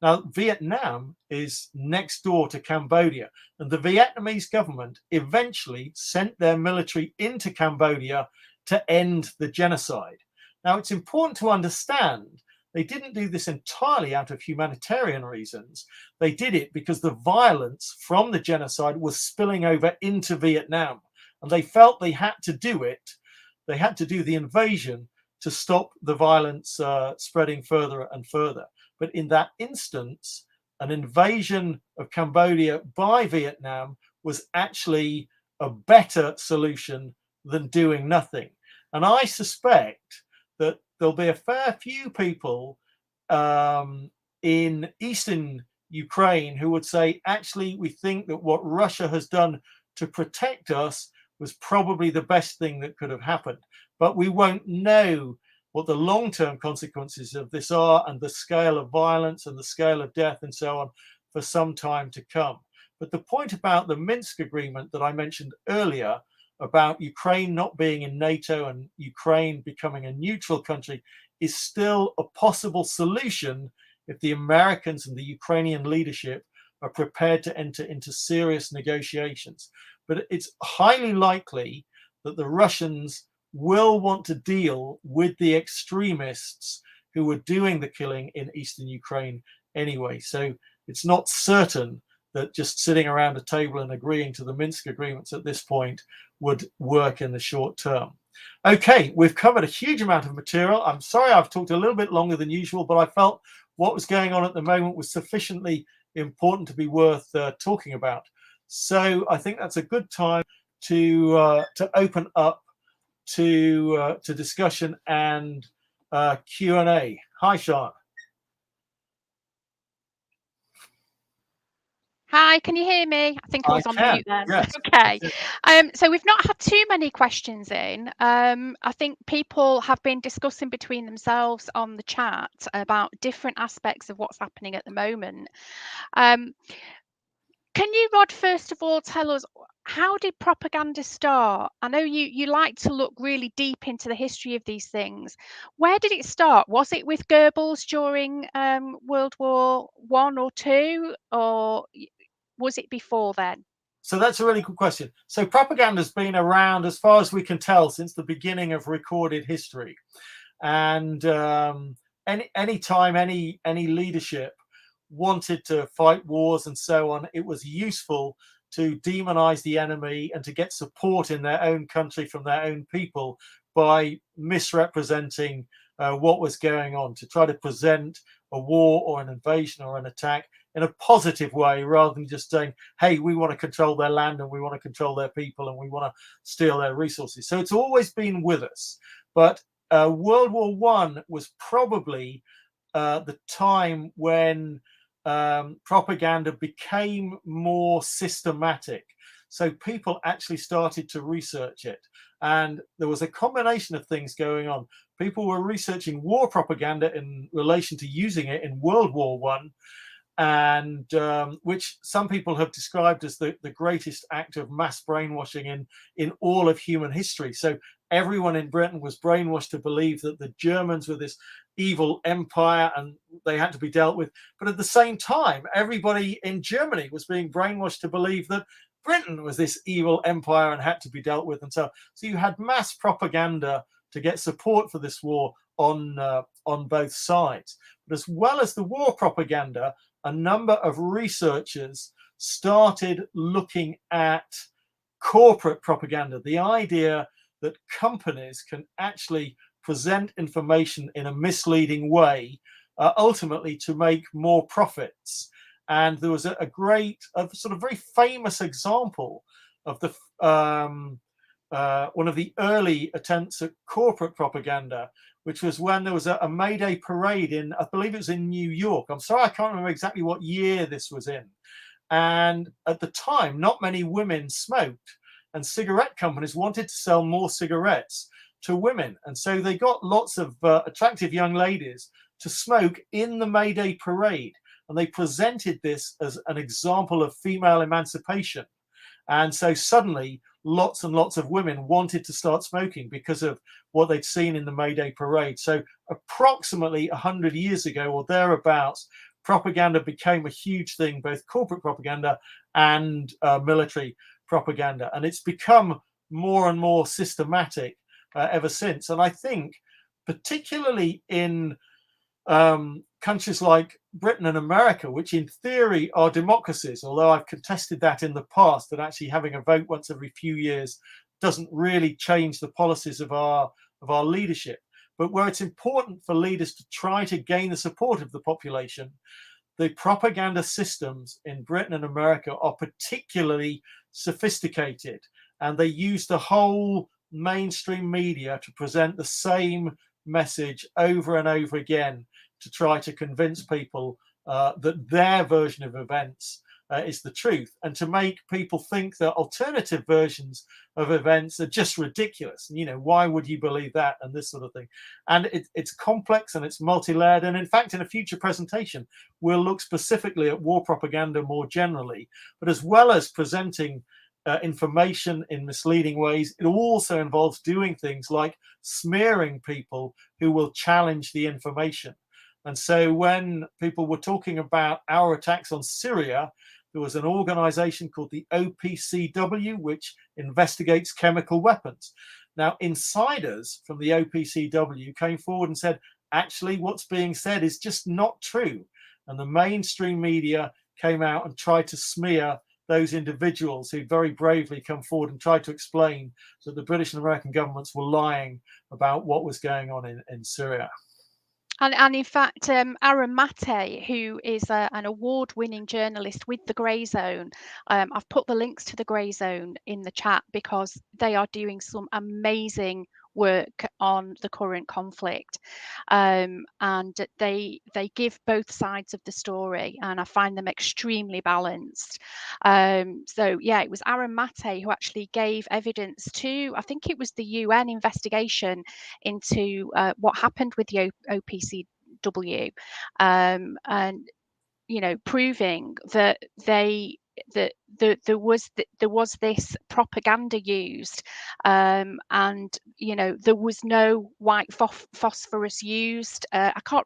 [SPEAKER 2] Now, Vietnam is next door to Cambodia, and the Vietnamese government eventually sent their military into Cambodia to end the genocide. Now, it's important to understand they didn't do this entirely out of humanitarian reasons. They did it because the violence from the genocide was spilling over into Vietnam, and they felt they had to do it. They had to do the invasion to stop the violence spreading further and further. But in that instance, an invasion of Cambodia by Vietnam was actually a better solution than doing nothing. And I suspect that there'll be a fair few people in eastern Ukraine who would say, actually, we think that what Russia has done to protect us was probably the best thing that could have happened. But we won't know what the long-term consequences of this are and the scale of violence and the scale of death and so on for some time to come. But the point about the Minsk agreement that I mentioned earlier about Ukraine not being in NATO and Ukraine becoming a neutral country is still a possible solution if the Americans and the Ukrainian leadership are prepared to enter into serious negotiations. But it's highly likely that the Russians will want to deal with the extremists who were doing the killing in eastern Ukraine anyway. So it's not certain that just sitting around a table and agreeing to the Minsk agreements at this point would work in the short term. Okay, we've covered a huge amount of material. I'm sorry I've talked a little bit longer than usual, but I felt what was going on at the moment was sufficiently important to be worth talking about. So I think that's a good time to open up to discussion and Q&A. Hi, Sean.
[SPEAKER 1] Hi, can you hear me? I think I was on mute then.
[SPEAKER 2] Yes.
[SPEAKER 1] Okay. So we've not had too many questions in. I think people have been discussing between themselves on the chat about different aspects of what's happening at the moment. Can you, Rod, first of all, tell us, how did propaganda start? I know you like to look really deep into the history of these things. Where did it start? Was it with Goebbels during World War I or II, or was it before then?
[SPEAKER 2] So that's a really good question. So propaganda has been around, as far as we can tell, since the beginning of recorded history. And any time any leadership wanted to fight wars and so on, it was useful to demonize the enemy and to get support in their own country from their own people by misrepresenting what was going on, to try to present a war or an invasion or an attack in a positive way, rather than just saying, hey, we want to control their land and we want to control their people and we want to steal their resources. So it's always been with us. But World War I was probably the time when propaganda became more systematic. So people actually started to research it. And there was a combination of things going on. People were researching war propaganda in relation to using it in World War I, and which some people have described as the greatest act of mass brainwashing in all of human history. So everyone in Britain was brainwashed to believe that the Germans were this evil empire and they had to be dealt with. But at the same time, everybody in Germany was being brainwashed to believe that Britain was this evil empire and had to be dealt with. And so you had mass propaganda to get support for this war on both sides. But as well as the war propaganda, a number of researchers started looking at corporate propaganda, the idea that companies can actually present information in a misleading way, ultimately to make more profits. And there was a sort of very famous example of the one of the early attempts at corporate propaganda, which was when there was a May Day parade in, I believe it was in New York. I'm sorry, I can't remember exactly what year this was in. And at the time, not many women smoked, and cigarette companies wanted to sell more cigarettes to women. And so they got lots of attractive young ladies to smoke in the May Day parade. And they presented this as an example of female emancipation. And so suddenly lots and lots of women wanted to start smoking because of what they'd seen in the May Day parade. So approximately 100 years ago or thereabouts, propaganda became a huge thing, both corporate propaganda and military propaganda. And it's become more and more systematic ever since. And I think particularly in countries like Britain and America, which in theory are democracies, although I've contested that in the past, that actually having a vote once every few years doesn't really change the policies of our leadership. But where it's important for leaders to try to gain the support of the population, the propaganda systems in Britain and America are particularly sophisticated, and they use the whole mainstream media to present the same message over and over again, to try to convince people that their version of events is the truth, and to make people think that alternative versions of events are just ridiculous. You know, why would you believe that, and this sort of thing. And it's complex and it's multi-layered. And in fact, in a future presentation, we'll look specifically at war propaganda more generally. But as well as presenting information in misleading ways, it also involves doing things like smearing people who will challenge the information. And so when people were talking about our attacks on Syria, there was an organization called the OPCW, which investigates chemical weapons. Now, insiders from the OPCW came forward and said, actually what's being said is just not true. And the mainstream media came out and tried to smear those individuals who very bravely come forward and tried to explain that the British and American governments were lying about what was going on in Syria.
[SPEAKER 1] And in fact, Aaron Mate, who is an award-winning journalist with the Grey Zone, I've put the links to the Grey Zone in the chat because they are doing some amazing work on the current conflict, and they give both sides of the story, and I find them extremely balanced. So yeah, it was Aaron Mate who actually gave evidence to, I think it was the UN investigation into what happened with the OPCW, and proving that there was this propaganda used, and there was no white phosphorus used.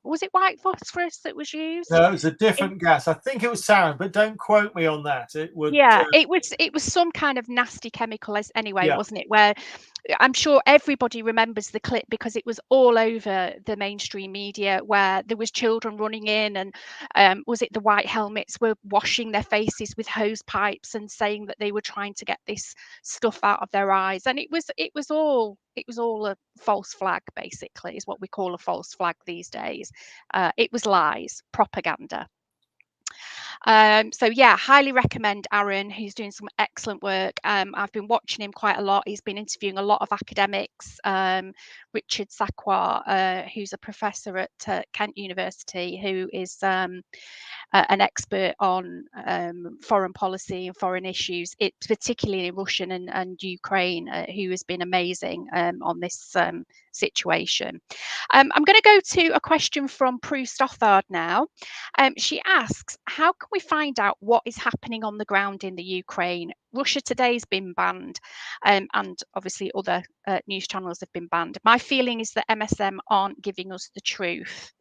[SPEAKER 1] Was it white phosphorus that was used?
[SPEAKER 2] No, it was a different gas. I think it was sarin, but don't quote me on that. It would.
[SPEAKER 1] Yeah, it was some kind of nasty chemical anyway, wasn't it? Where I'm sure everybody remembers the clip because it was all over the mainstream media, where there was children running in, and was it the white helmets were washing their faces with hose pipes and saying that they were trying to get this stuff out of their eyes, and it was all a false flag, basically, is what we call a false flag these days. It was lies, propaganda. So yeah, highly recommend Aaron, who's doing some excellent work. I've been watching him quite a lot. He's been interviewing a lot of academics. Richard Sakwa, who's a professor at Kent University, who is an expert on foreign policy and foreign issues, particularly in Russian and Ukraine, who has been amazing on this situation. I'm going to go to a question from Prue Stothard now. She asks, how can we find out what is happening on the ground in the Ukraine? Russia Today's been banned, and obviously other news channels have been banned. My feeling is that MSM aren't giving us the truth.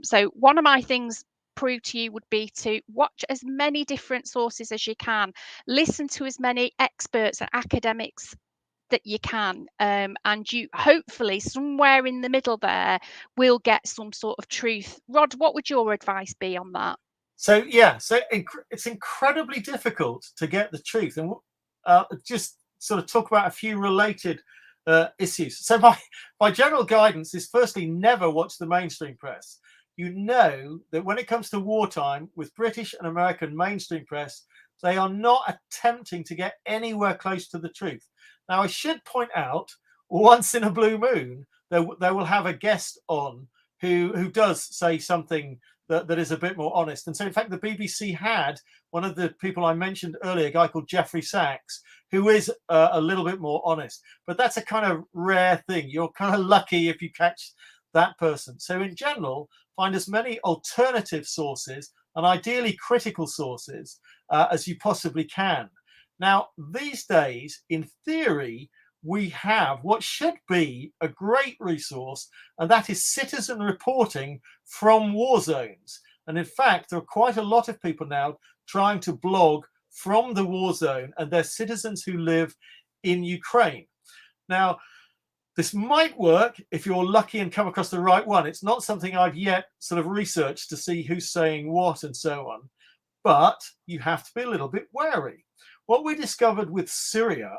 [SPEAKER 1] So one of my things, Prue, to you would be to watch as many different sources as you can, listen to as many experts and academics that you can, and you hopefully somewhere in the middle there will get some sort of truth. Rod, what would your advice be on that?
[SPEAKER 2] So yeah, it's incredibly difficult to get the truth, and just sort of talk about a few related issues. So my general guidance is, firstly, never watch the mainstream press. You know that when it comes to wartime, with British and American mainstream press, they are not attempting to get anywhere close to the truth. Now, I should point out, once in a blue moon, they will have a guest on who does say something that is a bit more honest. And so, in fact, the BBC had one of the people I mentioned earlier, a guy called Jeffrey Sachs, who is a little bit more honest. But that's a kind of rare thing. You're kind of lucky if you catch that person. So in general, find as many alternative sources, and ideally critical sources, as you possibly can. Now, these days, in theory, we have what should be a great resource, and that is citizen reporting from war zones. And in fact, there are quite a lot of people now trying to blog from the war zone, and they're citizens who live in Ukraine. Now, this might work if you're lucky and come across the right one. It's not something I've yet sort of researched to see who's saying what and so on, but you have to be a little bit wary. What we discovered with Syria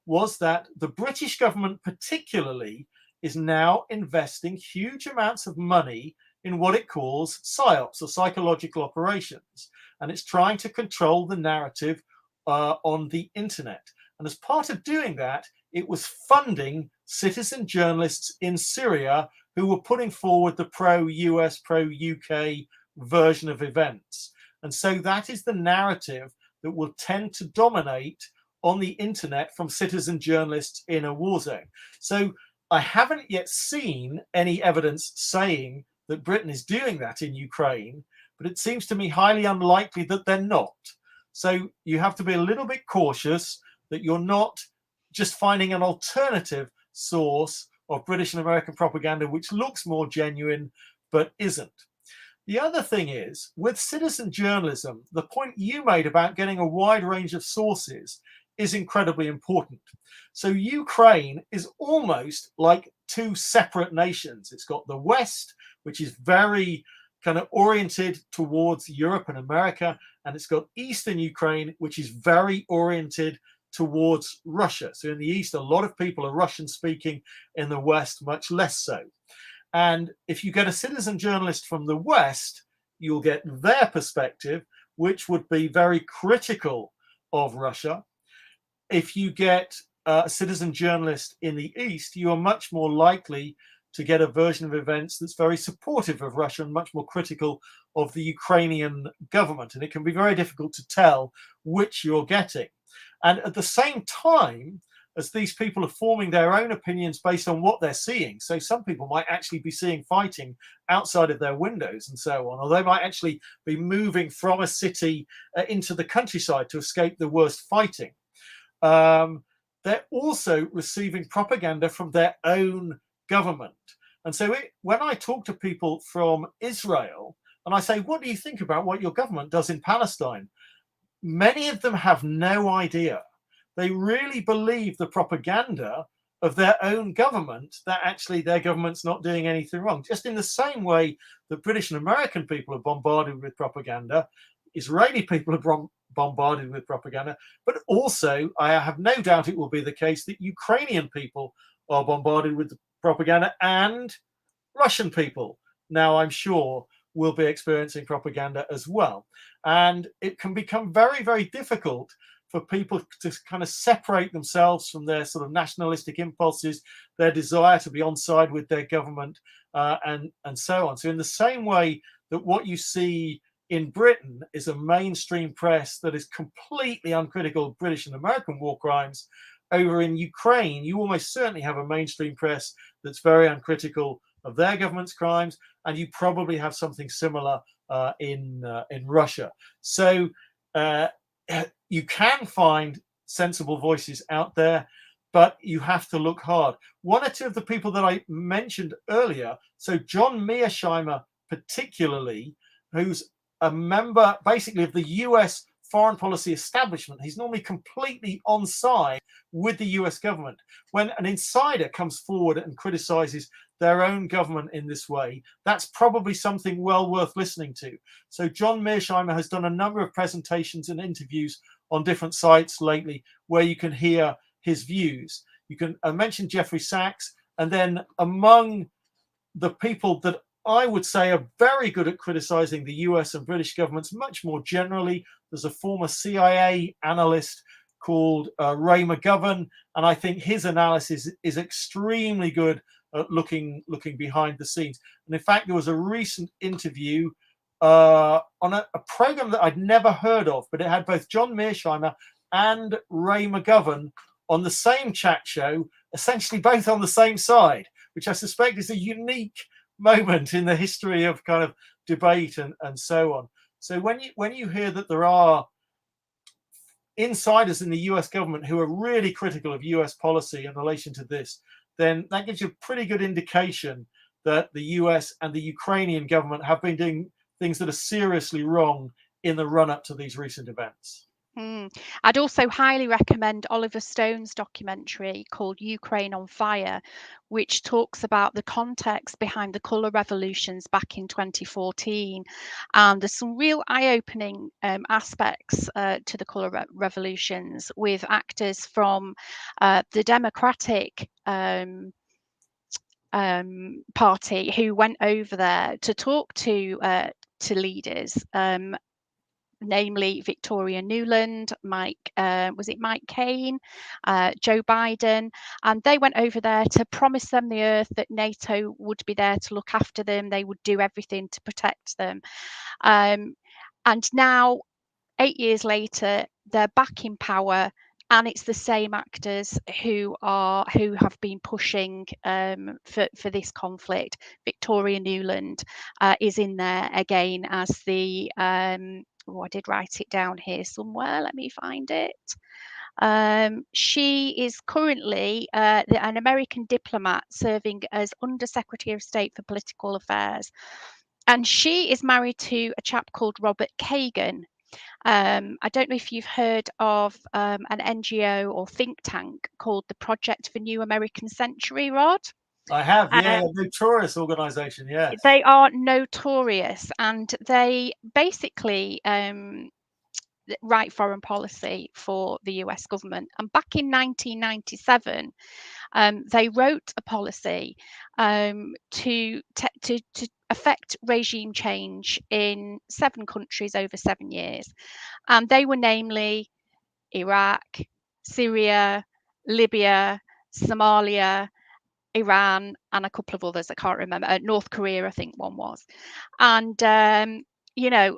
[SPEAKER 2] was that the British government particularly is now investing huge amounts of money in what it calls PSYOPs, or psychological operations, and it's trying to control the narrative on the internet. And as part of doing that, it was funding citizen journalists in Syria who were putting forward the pro-US, pro-UK version of events. And so that is the narrative that will tend to dominate on the internet from citizen journalists in a war zone. So I haven't yet seen any evidence saying that Britain is doing that in Ukraine, but it seems to me highly unlikely that they're not. So you have to be a little bit cautious that you're not just finding an alternative source of British and American propaganda which looks more genuine but isn't. The other thing is, with citizen journalism, the point you made about getting a wide range of sources is incredibly important. So Ukraine is almost like two separate nations. It's got the West which is very kind of oriented towards Europe and America, and it's got eastern Ukraine, which is very oriented towards Russia. So in the east, a lot of people are Russian speaking, in the west, much less so. And if you get a citizen journalist from the west, you'll get their perspective, which would be very critical of Russia. If you get a citizen journalist in the east, you are much more likely to get a version of events that's very supportive of Russia and much more critical of the Ukrainian government. And it can be very difficult to tell which you're getting. And at the same time, as these people are forming their own opinions based on what they're seeing, so some people might actually be seeing fighting outside of their windows and so on, or they might actually be moving from a city into the countryside to escape the worst fighting. They're also receiving propaganda from their own government. And so when I talk to people from Israel and I say, what do you think about what your government does in Palestine? Many of them have no idea. They really believe the propaganda of their own government, that actually their government's not doing anything wrong. Just in the same way that British and American people are bombarded with propaganda, Israeli people are bombarded with propaganda, but also I have no doubt it will be the case that Ukrainian people are bombarded with propaganda, and Russian people now, I'm sure, will be experiencing propaganda as well. And it can become very, very difficult for people to kind of separate themselves from their sort of nationalistic impulses, their desire to be on side with their government, and so on. So in the same way that what you see in Britain is a mainstream press that is completely uncritical of British and American war crimes, over in Ukraine, you almost certainly have a mainstream press that's very uncritical of their government's crimes, and you probably have something similar in Russia. So you can find sensible voices out there, but you have to look hard. One or two of the people that I mentioned earlier, so John Mearsheimer particularly, who's a member basically of the US foreign policy establishment, he's normally completely on side with the US government. When an insider comes forward and criticizes their own government in this way, that's probably something well worth listening to. So John Mearsheimer has done a number of presentations and interviews on different sites lately where you can hear his views. You can mention Jeffrey Sachs, and then among the people that I would say are very good at criticizing the US and British governments much more generally, there's a former CIA analyst called Ray McGovern, and I think his analysis is extremely good at looking behind the scenes. And in fact, there was a recent interview on a program that I'd never heard of, but it had both John Mearsheimer and Ray McGovern on the same chat show, essentially both on the same side, which I suspect is a unique moment in the history of kind of debate and so on. So when you hear that there are insiders in the US government who are really critical of US policy in relation to this, then that gives you a pretty good indication that the US and the Ukrainian government have been doing things that are seriously wrong in the run-up to these recent events.
[SPEAKER 1] I'd also highly recommend Oliver Stone's documentary called Ukraine on Fire, which talks about the context behind the colour revolutions back in 2014. And there's some real eye-opening aspects to the colour revolutions with actors from the Democratic Party who went over there to talk to leaders. Namely Victoria Nuland, Mike Cain, Joe Biden, and they went over there to promise them the earth, that NATO would be there to look after them, they would do everything to protect them. And now, 8 years later, they're back in power, and it's the same actors who have been pushing for this conflict. Victoria Nuland is in there again as the I did write it down here somewhere. Let me find it. She is currently an American diplomat serving as Under Secretary of State for Political Affairs. And she is married to a chap called Robert Kagan. I don't know if you've heard of an NGO or think tank called the Project for New American Century, Rod?
[SPEAKER 2] I have, yeah, notorious organisation, yes.
[SPEAKER 1] They are notorious, and they basically write foreign policy for the US government. And back in 1997, they wrote a policy to affect regime change in 7 countries over 7 years. And they were namely Iraq, Syria, Libya, Somalia, Iran, and a couple of others I can't remember. North Korea, I think one was. And you know,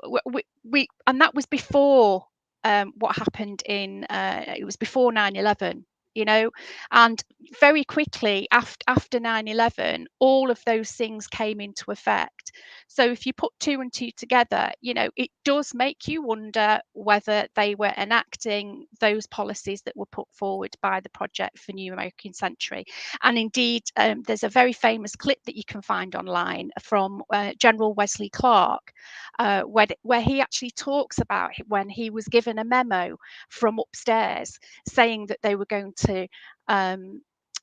[SPEAKER 1] we and that was before what happened in it was before 9/11, you know, and very quickly after 9/11, all of those things came into effect. So if you put 2 and 2 together, you know, it does make you wonder whether they were enacting those policies that were put forward by the Project for New American Century. And indeed, there's a very famous clip that you can find online from General Wesley Clark, where he actually talks about when he was given a memo from upstairs saying that they were going to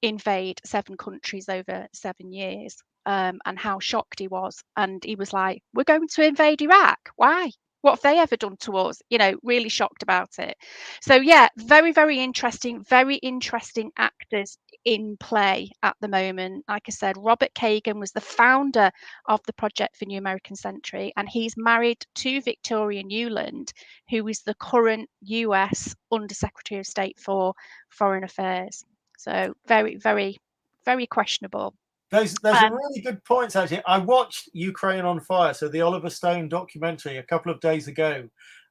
[SPEAKER 1] invade 7 countries over 7 years, and how shocked he was. And he was like, "We're going to invade Iraq? Why? What have they ever done to us?" You know, really shocked about it. So yeah, very, very interesting actors in play at the moment. Like I said, Robert Kagan was the founder of the Project for New American Century, and he's married to Victoria Nuland, who is the current US Undersecretary of State for Foreign Affairs. So very, very, very questionable.
[SPEAKER 2] Those are really good points, actually. I watched Ukraine on Fire, so the Oliver Stone documentary, a couple of days ago,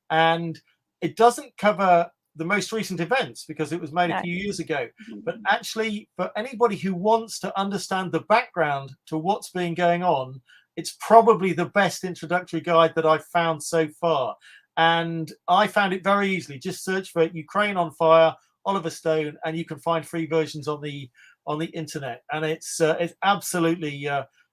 [SPEAKER 2] and it doesn't cover the most recent events because it was made a few years ago. But actually, for anybody who wants to understand the background to what's been going on, it's probably the best introductory guide that I've found so far. And I found it very easily. Just search for Ukraine on Fire, Oliver Stone, and you can find free versions on the internet. And it's absolutely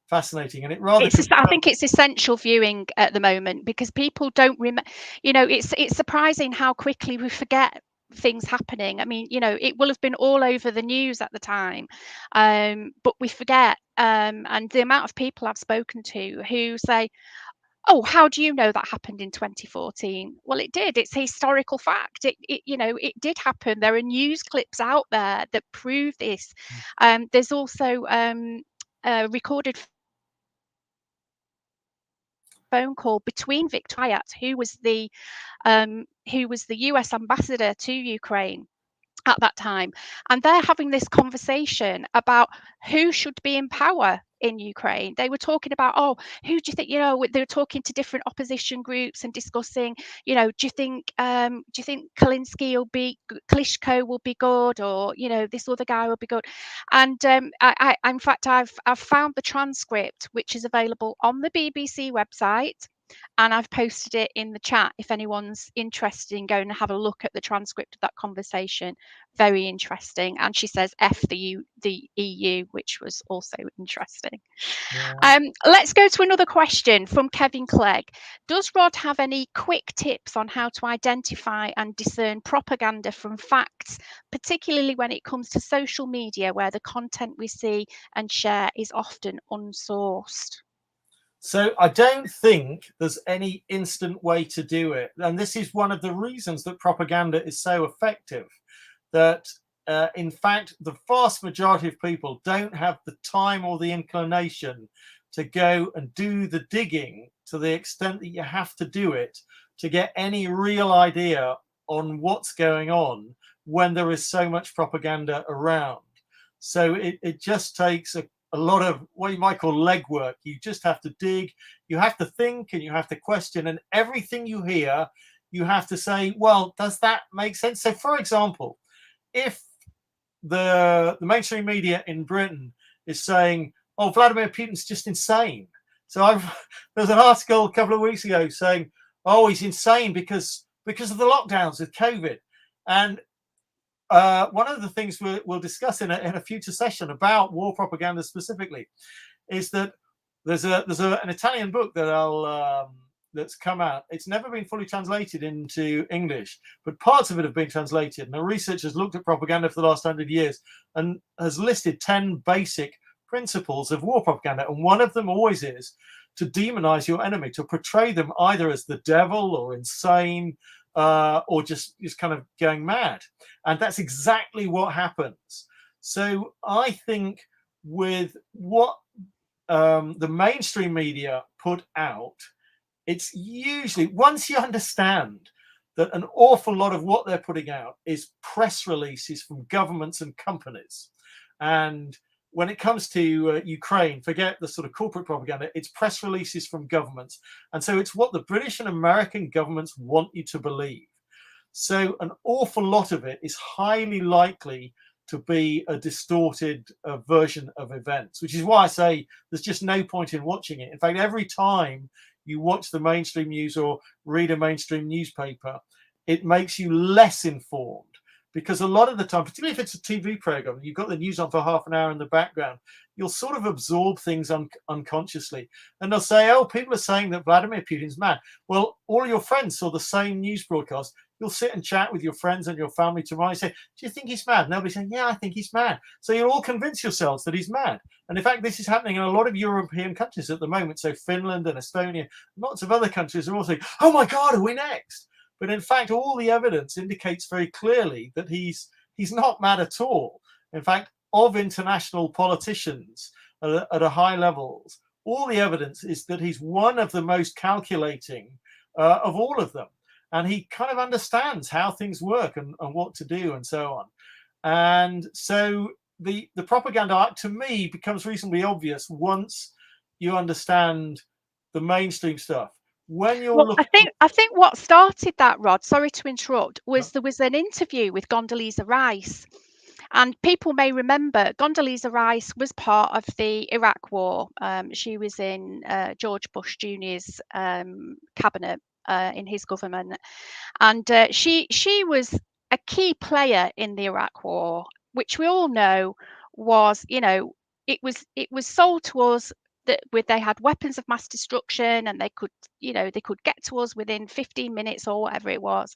[SPEAKER 2] fascinating, and it rather
[SPEAKER 1] I think it's essential viewing at the moment because people don't remember. You know, it's surprising how quickly we forget things happening. I mean, you know, it will have been all over the news at the time, but we forget. And the amount of people I've spoken to who say, "Oh, how do you know that happened in 2014?" Well, it did. It's a historical fact. You know, it did happen. There are news clips out there that prove this. There's also recorded phone call between Victor Hayat, who was the US ambassador to Ukraine at that time, and they're having this conversation about who should be in power in Ukraine. They were talking about, oh, who do you think, you know, they were talking to different opposition groups and discussing, you know, do you think Klitschko will be good, or, you know, this other guy will be good. And I in fact, I've found the transcript, which is available on the BBC website, and I've posted it in the chat if anyone's interested in going to have a look at the transcript of that conversation. Very interesting. And she says F the EU, which was also interesting. Yeah. Let's go to another question from Kevin Clegg. Does Rod have any quick tips on how to identify and discern propaganda from facts, particularly when it comes to social media, where the content we see and share is often unsourced?
[SPEAKER 2] So I don't think there's any instant way to do it. And this is one of the reasons that propaganda is so effective, that in fact, the vast majority of people don't have the time or the inclination to go and do the digging to the extent that you have to do it to get any real idea on what's going on when there is so much propaganda around. So it just takes a lot of what you might call legwork. You just have to dig, you have to think, and you have to question, and everything you hear, you have to say, well, does that make sense? So for example, if the mainstream media in Britain is saying, oh, Vladimir Putin's just insane. So there's an article a couple of weeks ago saying, oh, he's insane because of the lockdowns with COVID. And one of the things we'll discuss in a future session about war propaganda specifically is that there's an Italian book that that's come out. It's never been fully translated into English, but parts of it have been translated. And the research has looked at propaganda for the last 100 years and has listed 10 basic principles of war propaganda, and one of them always is to demonize your enemy, to portray them either as the devil or insane, or just kind of going mad. And that's exactly what happens. So I think with what the mainstream media put out, it's usually, once you understand that an awful lot of what they're putting out is press releases from governments and companies. And when it comes to Ukraine, forget the sort of corporate propaganda, it's press releases from governments. And so it's what the British and American governments want you to believe. So an awful lot of it is highly likely to be a distorted version of events, which is why I say there's just no point in watching it. In fact, every time you watch the mainstream news or read a mainstream newspaper, it makes you less informed, because a lot of the time, particularly if it's a TV program, you've got the news on for half an hour in the background, you'll sort of absorb things unconsciously. And they'll say, oh, people are saying that Vladimir Putin's mad. Well, all your friends saw the same news broadcast. You'll sit and chat with your friends and your family tomorrow and say, do you think he's mad? And they'll be saying, yeah, I think he's mad. So you'll all convince yourselves that he's mad. And in fact, this is happening in a lot of European countries at the moment. So Finland and Estonia, lots of other countries are all saying, oh my God, are we next? But in fact, all the evidence indicates very clearly that he's not mad at all. In fact, of international politicians at a high levels, all the evidence is that he's one of the most calculating of all of them. And he kind of understands how things work and what to do and so on. And so the propaganda, to me, becomes reasonably obvious once you understand the mainstream stuff. When you're looking,
[SPEAKER 1] I think what started that, Rod, sorry to interrupt, was there was an interview with Condoleezza Rice. And people may remember Condoleezza Rice was part of the Iraq War. She was in George Bush Jr.'s cabinet, in his government. And she was a key player in the Iraq War, which we all know was, it was sold to us that they had weapons of mass destruction, and they could get to us within 15 minutes or whatever it was.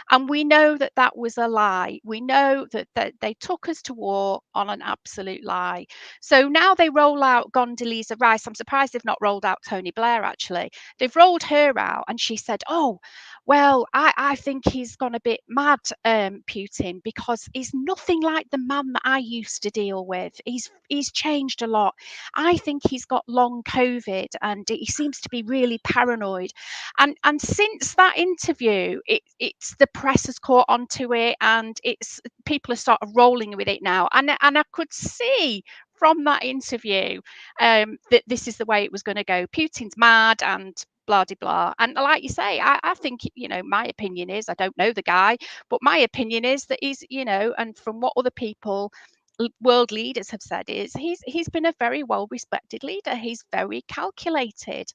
[SPEAKER 1] And we know that that was a lie. We know that they took us to war on an absolute lie. So now they roll out Condoleezza Rice. I'm surprised they've not rolled out Tony Blair, actually. They've rolled her out, and she said, oh, well, I think he's gone a bit mad, Putin, because he's nothing like the man that I used to deal with. He's changed a lot. I think he's got long COVID, and he seems to be really paranoid. And since that interview, it's the press has caught onto it, and people are sort of rolling with it now. And I could see from that interview that this is the way it was going to go. Putin's mad and blah de blah. And like you say, I think, my opinion is, I don't know the guy, but my opinion is that he's, and from what other people, world leaders have said, is he's been a very well respected leader. He's very calculated.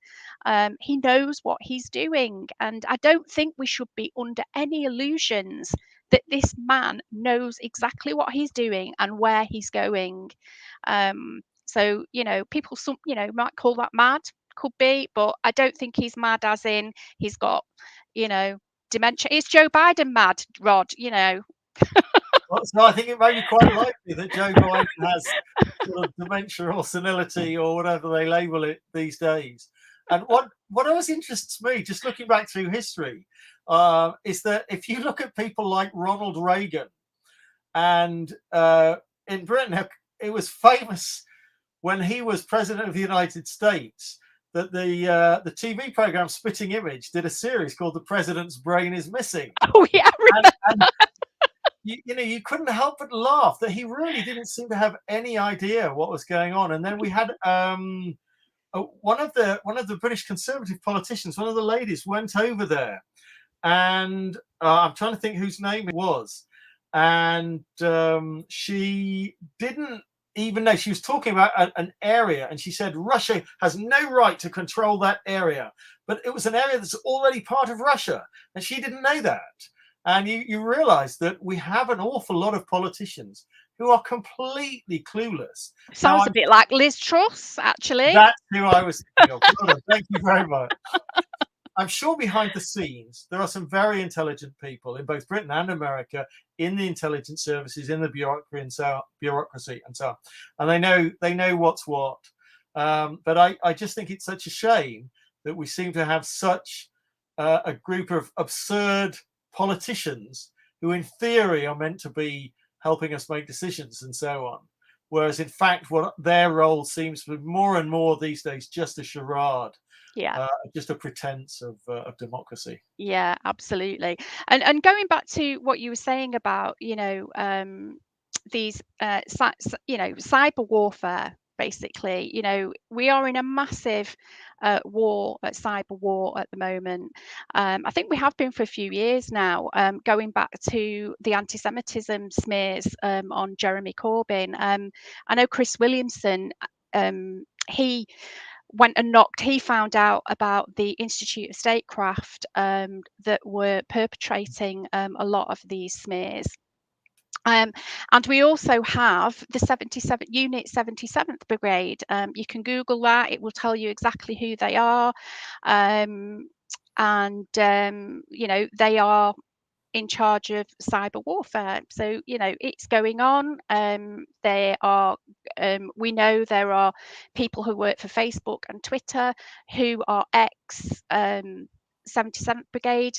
[SPEAKER 1] He knows what he's doing, and I don't think we should be under any illusions that this man knows exactly what he's doing and where he's going. So people might call that mad, could be, but I don't think he's mad as in he's got dementia. Is Joe Biden mad, Rod?
[SPEAKER 2] So I think it may be quite likely that Joe Biden has sort of dementia or senility or whatever they label it these days. And what always interests me, just looking back through history, is that if you look at people like Ronald Reagan, and in Britain, it was famous when he was president of the United States that the TV program Spitting Image did a series called The President's Brain is Missing.
[SPEAKER 1] Oh, yeah.
[SPEAKER 2] And you couldn't help but laugh that he really didn't seem to have any idea what was going on. And then we had one of the British Conservative politicians, one of the ladies, went over there, and I'm trying to think whose name it was, and she didn't even know. She was talking about an area, and she said Russia has no right to control that area, but it was an area that's already part of Russia, and she didn't know that. And you realize that we have an awful lot of politicians who are completely clueless.
[SPEAKER 1] Sounds a bit like Liz Truss, actually.
[SPEAKER 2] That's who I was thinking of. Thank you very much. I'm sure behind the scenes there are some very intelligent people in both Britain and America, in the intelligence services, in the bureaucracy and so on, and they know what's what. But I just think it's such a shame that we seem to have such a group of absurd politicians who, in theory, are meant to be helping us make decisions and so on. Whereas, in fact, what their role seems to be more and more these days just a charade, just a pretense of democracy.
[SPEAKER 1] Yeah, absolutely. And going back to what you were saying about, these, cyber warfare. Basically, we are in a massive cyber war at the moment. I think we have been for a few years now, going back to the anti-Semitism smears on Jeremy Corbyn. I know Chris Williamson, he found out about the Institute of Statecraft that were perpetrating a lot of these smears. And we also have the 77th Brigade. You can Google that; it will tell you exactly who they are. They are in charge of cyber warfare. So it's going on. We know there are people who work for Facebook and Twitter who are ex 77th Brigade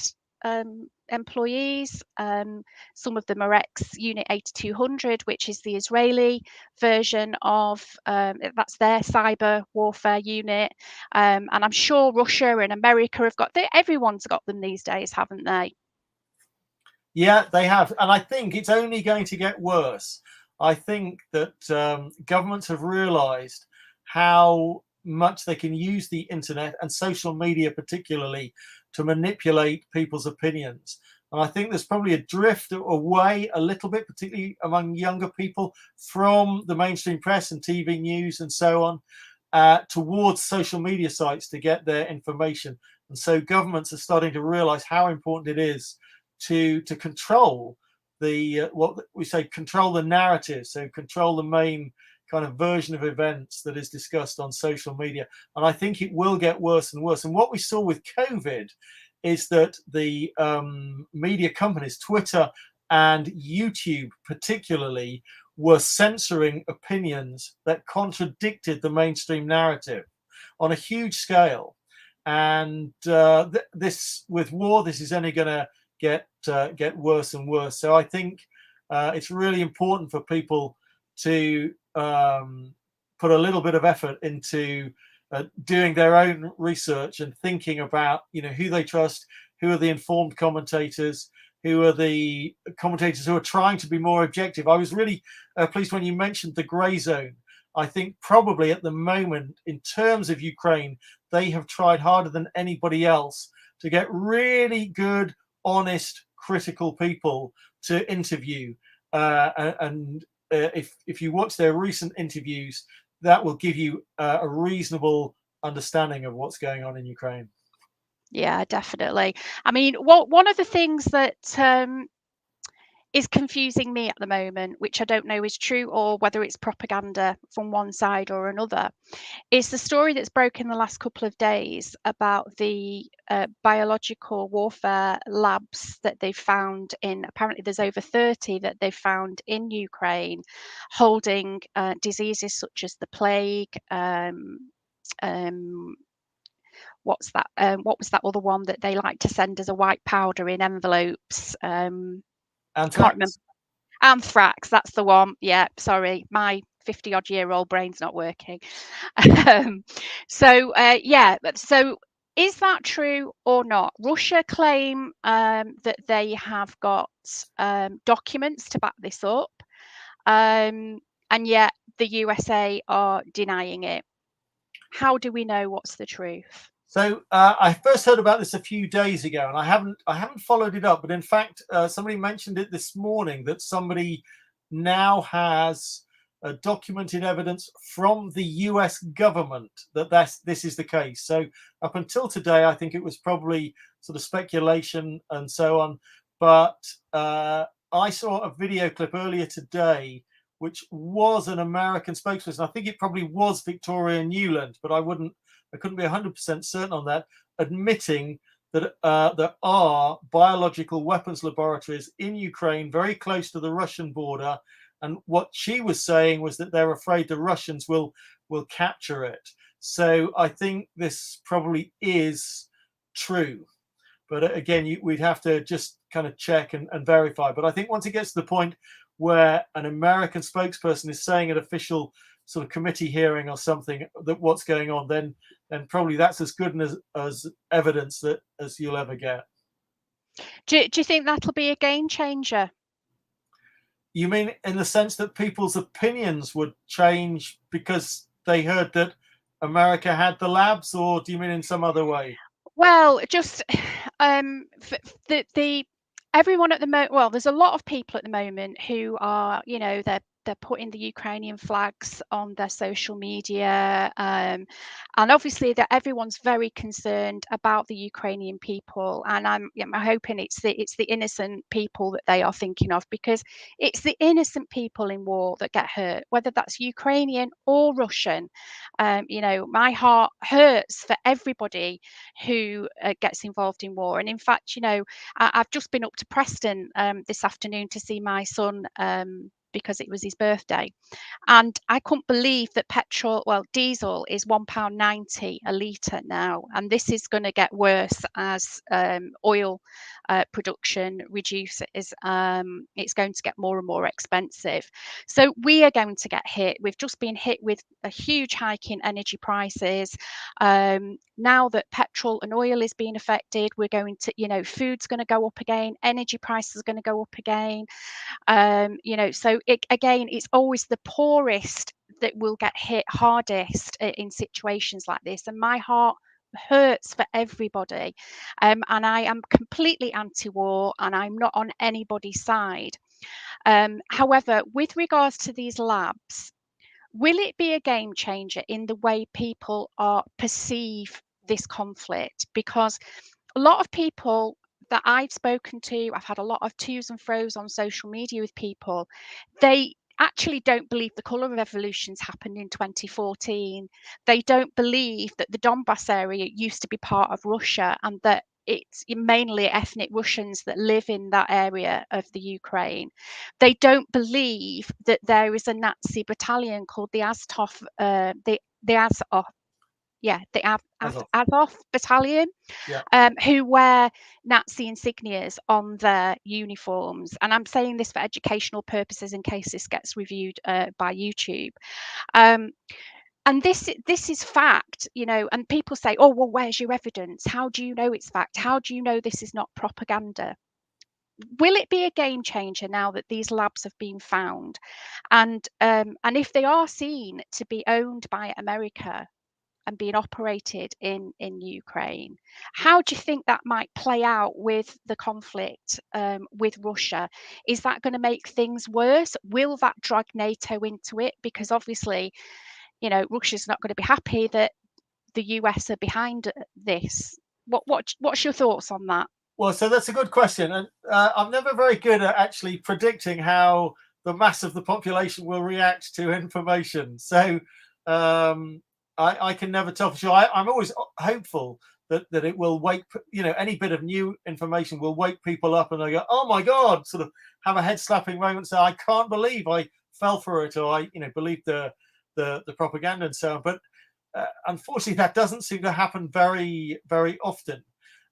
[SPEAKER 1] employees. Some of them are ex Unit 8200, which is the Israeli version of that's their cyber warfare unit. And I'm sure Russia and America have got everyone's got them these days, haven't they?
[SPEAKER 2] Yeah, they have. And I think it's only going to get worse. I think that governments have realized how much they can use the internet and social media particularly to manipulate people's opinions. And I think there's probably a drift away a little bit, particularly among younger people, from the mainstream press and TV news and so on, towards social media sites to get their information. And so governments are starting to realize how important it is to control control the narrative, so control the main kind of version of events that is discussed on social media. And I think it will get worse and worse. And what we saw with COVID is that the media companies, Twitter and YouTube particularly, were censoring opinions that contradicted the mainstream narrative on a huge scale. And this, with war, this is only going to get worse and worse. So I think it's really important for people to put a little bit of effort into doing their own research and thinking about who they trust, who are the informed commentators, who are the commentators who are trying to be more objective. I was really pleased when you mentioned the grey zone. I think probably at the moment, in terms of Ukraine, they have tried harder than anybody else to get really good, honest, critical people to interview. If you watch their recent interviews, that will give you a reasonable understanding of what's going on in Ukraine.
[SPEAKER 1] Yeah, definitely. I mean, one of the things that is confusing me at the moment, which I don't know is true or whether it's propaganda from one side or another, is the story that's broken the last couple of days about the biological warfare labs that they've found apparently there's over 30 that they've found in Ukraine, holding diseases such as the plague. What was that other one that they like to send as a white powder in envelopes?
[SPEAKER 2] Anthrax.
[SPEAKER 1] Can't remember. Anthrax, that's the one. Yeah, sorry, my 50-odd-year-old brain's not working. So is that true or not? Russia claim that they have got documents to back this up, and yet the USA are denying it. How do we know what's the truth?
[SPEAKER 2] So I first heard about this a few days ago, and I haven't followed it up. But in fact, somebody mentioned it this morning that somebody now has documented evidence from the US government that this is the case. So up until today, I think it was probably sort of speculation and so on. But I saw a video clip earlier today, which was an American spokesperson. I think it probably was Victoria Nuland, but I couldn't be 100% certain on that, admitting that there are biological weapons laboratories in Ukraine, very close to the Russian border. And what she was saying was that they're afraid the Russians will capture it. So I think this probably is true. But again, we'd have to just kind of check and verify. But I think once it gets to the point where an American spokesperson is saying an official sort of committee hearing or something that what's going on, then probably that's as good as evidence that as you'll ever get.
[SPEAKER 1] Do you think that'll be a game changer?
[SPEAKER 2] You mean in the sense that people's opinions would change because they heard that America had the labs, or do you mean in some other way?
[SPEAKER 1] Well, just the everyone at the moment. Well, there's a lot of people at the moment who are, they're putting the Ukrainian flags on their social media, and obviously that everyone's very concerned about the Ukrainian people. And I'm hoping it's the innocent people that they are thinking of, because it's the innocent people in war that get hurt, whether that's Ukrainian or Russian. My heart hurts for everybody who gets involved in war. And in fact, I've just been up to Preston this afternoon to see my son, because it was his birthday. And I couldn't believe that diesel is £1.90 a litre now. And this is going to get worse as oil production reduces. It's going to get more and more expensive. So we are going to get hit. We've just been hit with a huge hike in energy prices. Now that petrol and oil is being affected, we're going to, food's going to go up again, energy prices are going to go up again. So it's always the poorest that will get hit hardest in situations like this. And my heart hurts for everybody. And I am completely anti-war, and I'm not on anybody's side. However, with regards to these labs, will it be a game changer in the way people perceive this conflict? Because a lot of people that I've spoken to, I've had a lot of to's and fro's on social media with people, they actually don't believe the colour revolutions happened in 2014. They don't believe that the Donbass area used to be part of Russia, and that it's mainly ethnic Russians that live in that area of the Ukraine. They don't believe that there is a Nazi battalion called the Azov, Azov battalion, who wear Nazi insignias on their uniforms. And I'm saying this for educational purposes in case this gets reviewed by YouTube. And this is fact, and people say, oh, well, where's your evidence? How do you know it's fact? How do you know this is not propaganda? Will it be a game changer now that these labs have been found? And if they are seen to be owned by America and being operated in Ukraine, how do you think that might play out with the conflict with Russia? Is that going to make things worse? Will that drag NATO into it? Because obviously, Russia's not going to be happy that the US are behind this. What's your thoughts on that?
[SPEAKER 2] Well, so that's a good question, and I'm never very good at actually predicting how the mass of the population will react to information. So I can never tell for sure. I'm always hopeful that it will wake, any bit of new information will wake people up, and they go, oh my God, sort of have a head slapping moment, say, I can't believe I fell for it, or I believed the propaganda and so on. But unfortunately, that doesn't seem to happen very, very often.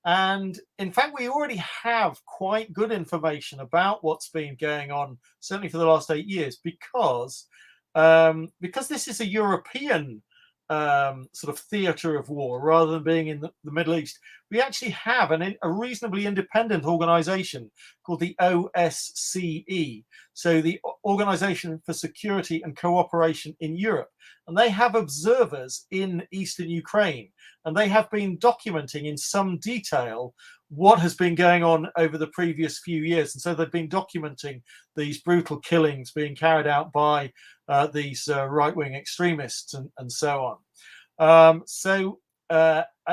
[SPEAKER 2] And in fact, we already have quite good information about what's been going on, certainly for the last 8 years, because this is a European sort of theatre of war rather than being in the Middle East. We actually have a reasonably independent organization called the OSCE, so the Organization for Security and Cooperation in Europe. And they have observers in eastern Ukraine, and they have been documenting in some detail what has been going on over the previous few years. And so they've been documenting these brutal killings being carried out by these right-wing extremists and so on.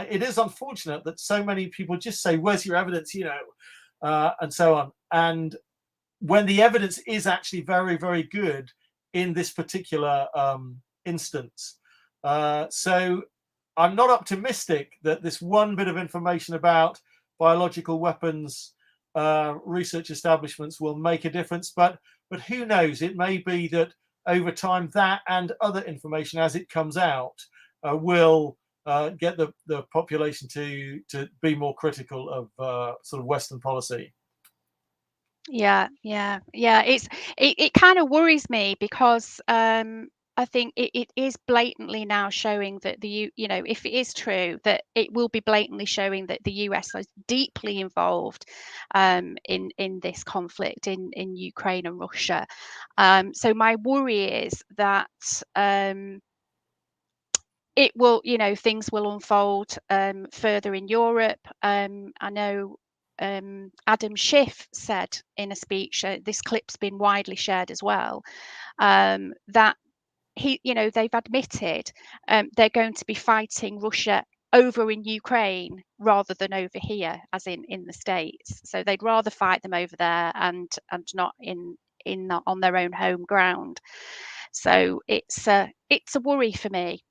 [SPEAKER 2] It is unfortunate that so many people just say, where's your evidence, and so on. And when the evidence is actually very, very good in this particular instance. So I'm not optimistic that this one bit of information about biological weapons research establishments will make a difference. But who knows? It may be that over time that and other information as it comes out will get the population to be more critical of sort of Western policy.
[SPEAKER 1] Yeah. It kind of worries me because I think it is blatantly now showing that if it is true, that it will be blatantly showing that the US is deeply involved in this conflict in Ukraine and Russia. So my worry is that it will, things will unfold further in Europe. I know Adam Schiff said in a speech, this clip's been widely shared as well, that they've admitted they're going to be fighting Russia over in Ukraine rather than over here, as in the States. So they'd rather fight them over there and not on their own home ground. So it's a worry for me.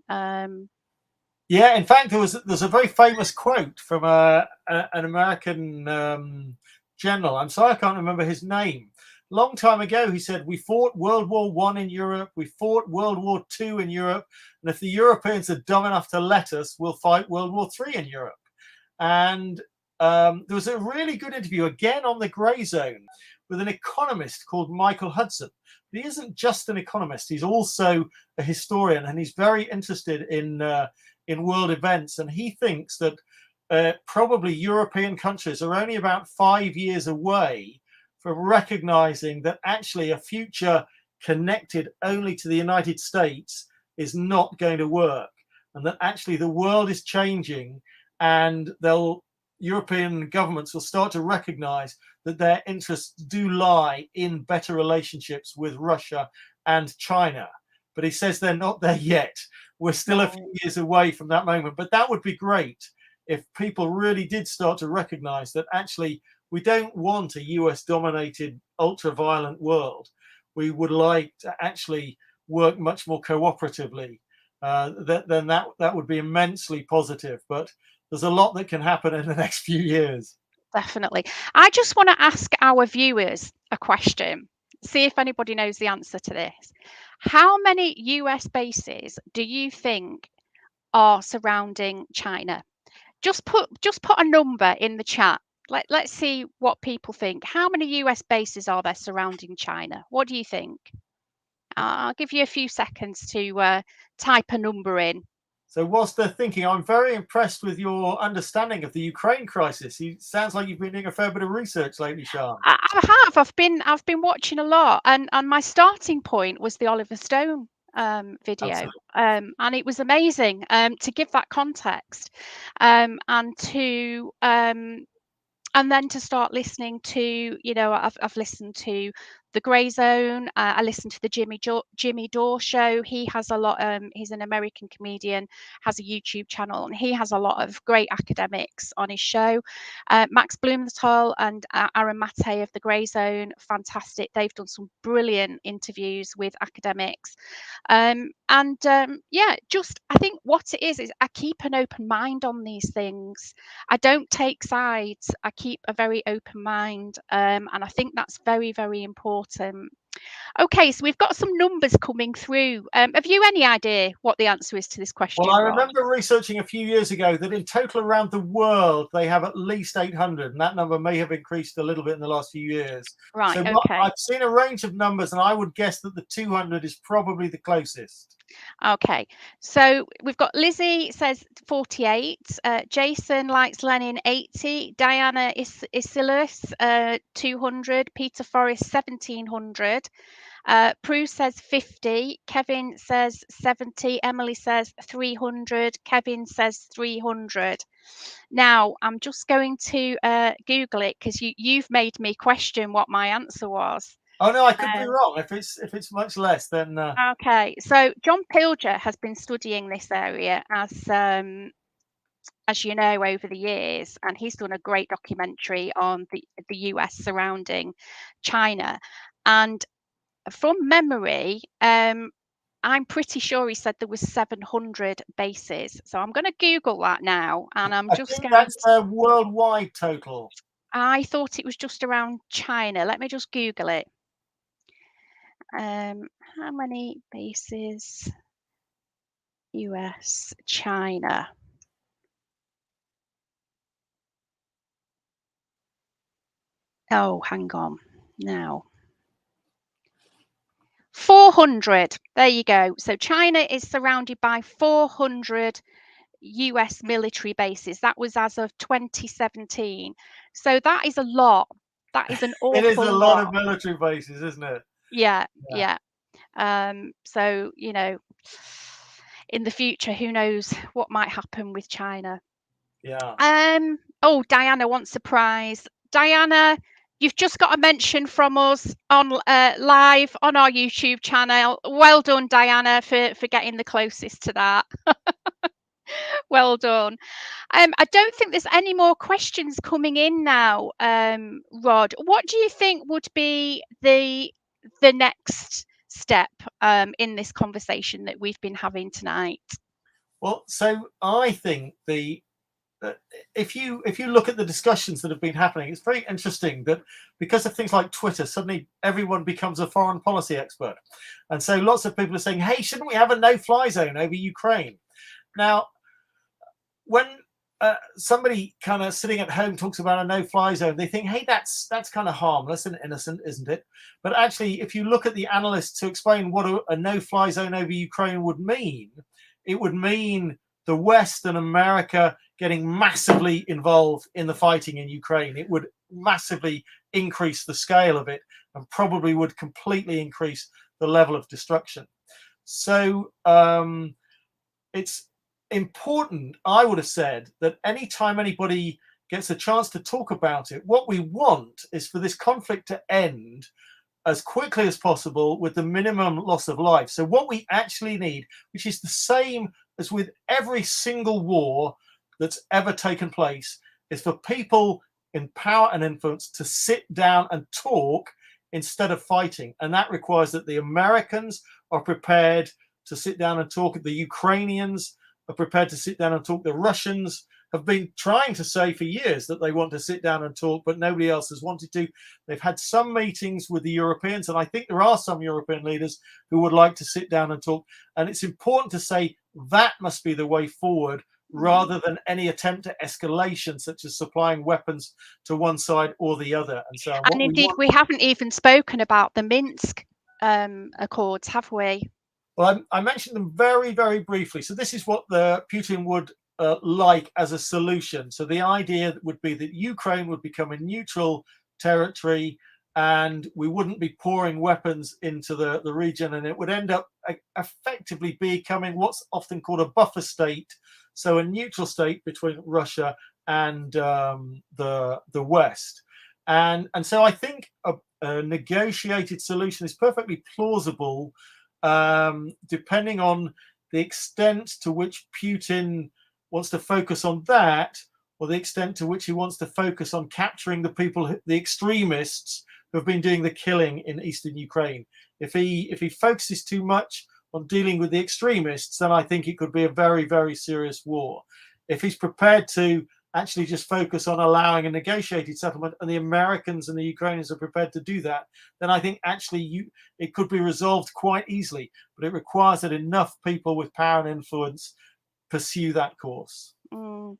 [SPEAKER 2] Yeah, in fact, there's a very famous quote from an American general. I'm sorry, I can't remember his name. Long time ago, he said, "We fought World War I in Europe. We fought World War II in Europe, and if the Europeans are dumb enough to let us, we'll fight World War III in Europe." And there was a really good interview again on the Grey Zone with an economist called Michael Hudson. But he isn't just an economist; he's also a historian, and he's very interested in world events. And he thinks that probably European countries are only about 5 years away from recognizing that actually a future connected only to the United States is not going to work, and that actually the world is changing, and European governments will start to recognize that their interests do lie in better relationships with Russia and China. But he says they're not there yet. We're still a few years away from that moment. But that would be great if people really did start to recognize that actually we don't want a US-dominated, ultra-violent world. We would like to actually work much more cooperatively. Then that would be immensely positive. But there's a lot that can happen in the next few years.
[SPEAKER 1] Definitely. I just want to ask our viewers a question. See if anybody knows the answer to this. How many US bases do you think are surrounding China? Just put a number in the chat. Let's see what people think. How many US bases are there surrounding China? What do you think? I'll give you a few seconds to type a number in.
[SPEAKER 2] So whilst they're thinking, I'm very impressed with your understanding of the Ukraine crisis. It sounds like you've been doing a fair bit of research lately, Sian.
[SPEAKER 1] I have. I've been watching a lot, and my starting point was the Oliver Stone video, and it was amazing to give that context, and then to start listening to, I've listened to the Grey Zone. I listened to the Jimmy Dore show. He has a lot. He's an American comedian, has a YouTube channel, and he has a lot of great academics on his show. Max Blumenthal and Aaron Mate of the Grey Zone, fantastic. They've done some brilliant interviews with academics. Just I think what it is I keep an open mind on these things. I don't take sides. I keep a very open mind, and I think that's very, very important. Okay, so we've got some numbers coming through. Have you any idea what the answer is to this question?
[SPEAKER 2] Well, I remember researching a few years ago that in total around the world they have at least 800, and that number may have increased a little bit in the last few years.
[SPEAKER 1] Right.
[SPEAKER 2] So
[SPEAKER 1] okay.
[SPEAKER 2] I've seen a range of numbers, and I would guess that the 200 is probably the closest.
[SPEAKER 1] Okay, so we've got Lizzie says 48, Jason likes Lenin 80, Diana Isilis 200, Peter Forrest 1700, Prue says 50, Kevin says 70, Emily says 300, Kevin says 300. Now I'm just going to Google it because you've made me question what my answer was.
[SPEAKER 2] Oh no, I could be wrong. If it's much less, then
[SPEAKER 1] okay. So John Pilger has been studying this area as you know, over the years, and he's done a great documentary on the US surrounding China. And from memory, I'm pretty sure he said there was 700 bases. So I'm going to Google that now, and I'm
[SPEAKER 2] I
[SPEAKER 1] just
[SPEAKER 2] think
[SPEAKER 1] going
[SPEAKER 2] that's their worldwide total.
[SPEAKER 1] I thought it was just around China. Let me just Google it. How many bases? US, China. Oh, hang on. Now. 400. There you go. So China is surrounded by 400 US military bases. That was as of 2017. So that is a lot. That is an
[SPEAKER 2] It is
[SPEAKER 1] awful
[SPEAKER 2] a lot
[SPEAKER 1] lot.
[SPEAKER 2] of military bases, isn't it?
[SPEAKER 1] Yeah,
[SPEAKER 2] Yeah.
[SPEAKER 1] yeah. So, in the future, who knows what might happen with China.
[SPEAKER 2] Yeah.
[SPEAKER 1] Oh, Diana wants a prize. Diana, you've just got a mention from us on live on our YouTube channel. Well done, Diana, for getting the closest to that. Well done. I don't think there's any more questions coming in now, Rod. What do you think would be the next step in this conversation that we've been having tonight?
[SPEAKER 2] Well, so I think if you look at the discussions that have been happening, it's very interesting that because of things like Twitter, suddenly everyone becomes a foreign policy expert, and so lots of people are saying, "Hey, shouldn't we have a no-fly zone over Ukraine?" Now, when somebody kind of sitting at home talks about a no-fly zone, they think, "Hey, that's kind of harmless and innocent, isn't it?" But actually, if you look at the analysts who explain what a no-fly zone over Ukraine would mean, it would mean the West and America getting massively involved in the fighting in Ukraine. It would massively increase the scale of it and probably would completely increase the level of destruction. So it's important, I would have said, that anytime anybody gets a chance to talk about it, what we want is for this conflict to end as quickly as possible with the minimum loss of life. So what we actually need, which is the same as with every single war that's ever taken place, is for people in power and influence to sit down and talk instead of fighting. And that requires that the Americans are prepared to sit down and talk. The Ukrainians are prepared to sit down and talk. The Russians have been trying to say for years that they want to sit down and talk, but nobody else has wanted to. They've had some meetings with the Europeans, and I think there are some European leaders who would like to sit down and talk. And it's important to say that must be the way forward, rather than any attempt at escalation, such as supplying weapons to one side or the other. And so,
[SPEAKER 1] and indeed, we haven't even spoken about the Minsk Accords, have we?
[SPEAKER 2] Well, I mentioned them very, very briefly. So this is what the Putin would like as a solution. So the idea would be that Ukraine would become a neutral territory, and we wouldn't be pouring weapons into the region, and it would end up effectively becoming what's often called a buffer state, so a neutral state between Russia and the West. And so I think a negotiated solution is perfectly plausible, depending on the extent to which Putin wants to focus on that, or the extent to which he wants to focus on capturing the people, the extremists who have been doing the killing in eastern Ukraine. If he focuses too much on dealing with the extremists, then I think it could be a very, very serious war. If he's prepared to actually just focus on allowing a negotiated settlement, and the Americans and the Ukrainians are prepared to do that, then I think actually it could be resolved quite easily. But it requires that enough people with power and influence pursue that course.
[SPEAKER 1] And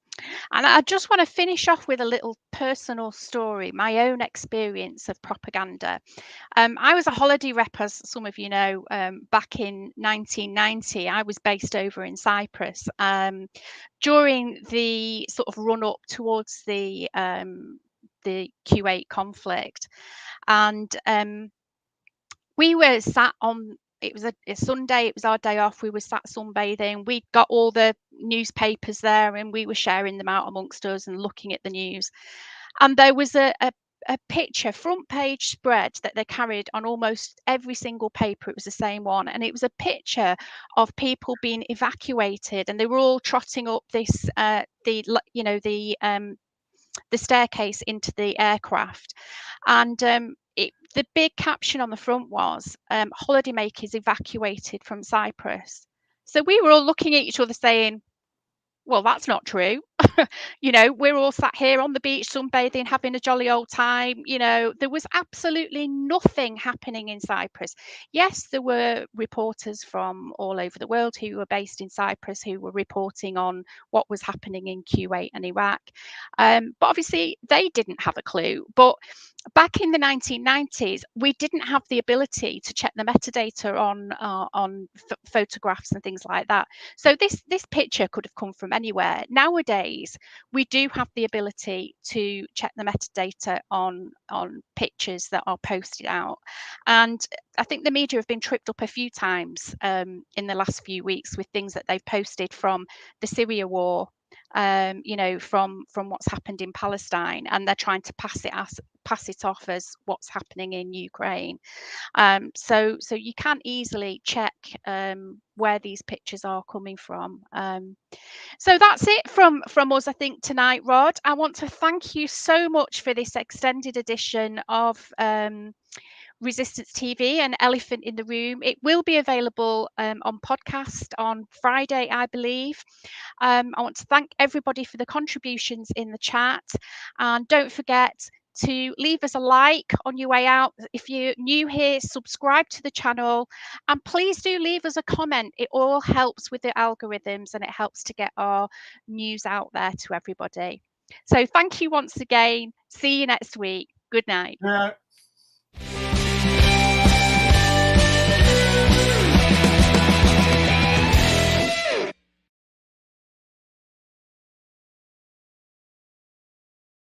[SPEAKER 1] I just want to finish off with a little personal story, my own experience of propaganda. I was a holiday rep, as some of you know, back in 1990. I was based over in Cyprus during the sort of run up towards the Kuwait conflict, and we were sat on. It was a Sunday, it was our day off. We were sat sunbathing. We got all the newspapers there, and we were sharing them out amongst us and looking at the news. And there was a picture, front page spread, that they carried on almost every single paper. It was the same one, and it was a picture of people being evacuated, and they were all trotting up this the staircase into the aircraft. And the big caption on the front was holidaymakers evacuated from Cyprus. So we were all looking at each other saying, well, that's not true. You know, we're all sat here on the beach sunbathing, having a jolly old time. You know, there was absolutely nothing happening in Cyprus. Yes, there were reporters from all over the world who were based in Cyprus who were reporting on what was happening in Kuwait and Iraq. But obviously, they didn't have a clue. But back in the 1990s, we didn't have the ability to check the metadata on photographs and things like that. So this picture could have come from anywhere. Nowadays, we do have the ability to check the metadata on pictures that are posted out, and I think the media have been tripped up a few times in the last few weeks with things that they've posted from the Syria war. You know, from what's happened in Palestine, and they're trying to pass it off as what's happening in Ukraine. So you can easily check where these pictures are coming from. So that's it from us, I think, tonight, Rod. I want to thank you so much for this extended edition of Resistance TV and Elephant in the Room. It will be available on podcast on Friday, I believe. I want to thank everybody for the contributions in the chat, and don't forget to leave us a like on your way out. If you're new here, subscribe to the channel, and please do leave us a comment. It all helps with the algorithms, and it helps to get our news out there to everybody. So thank you once again. See you next week. Good night.
[SPEAKER 2] Yeah.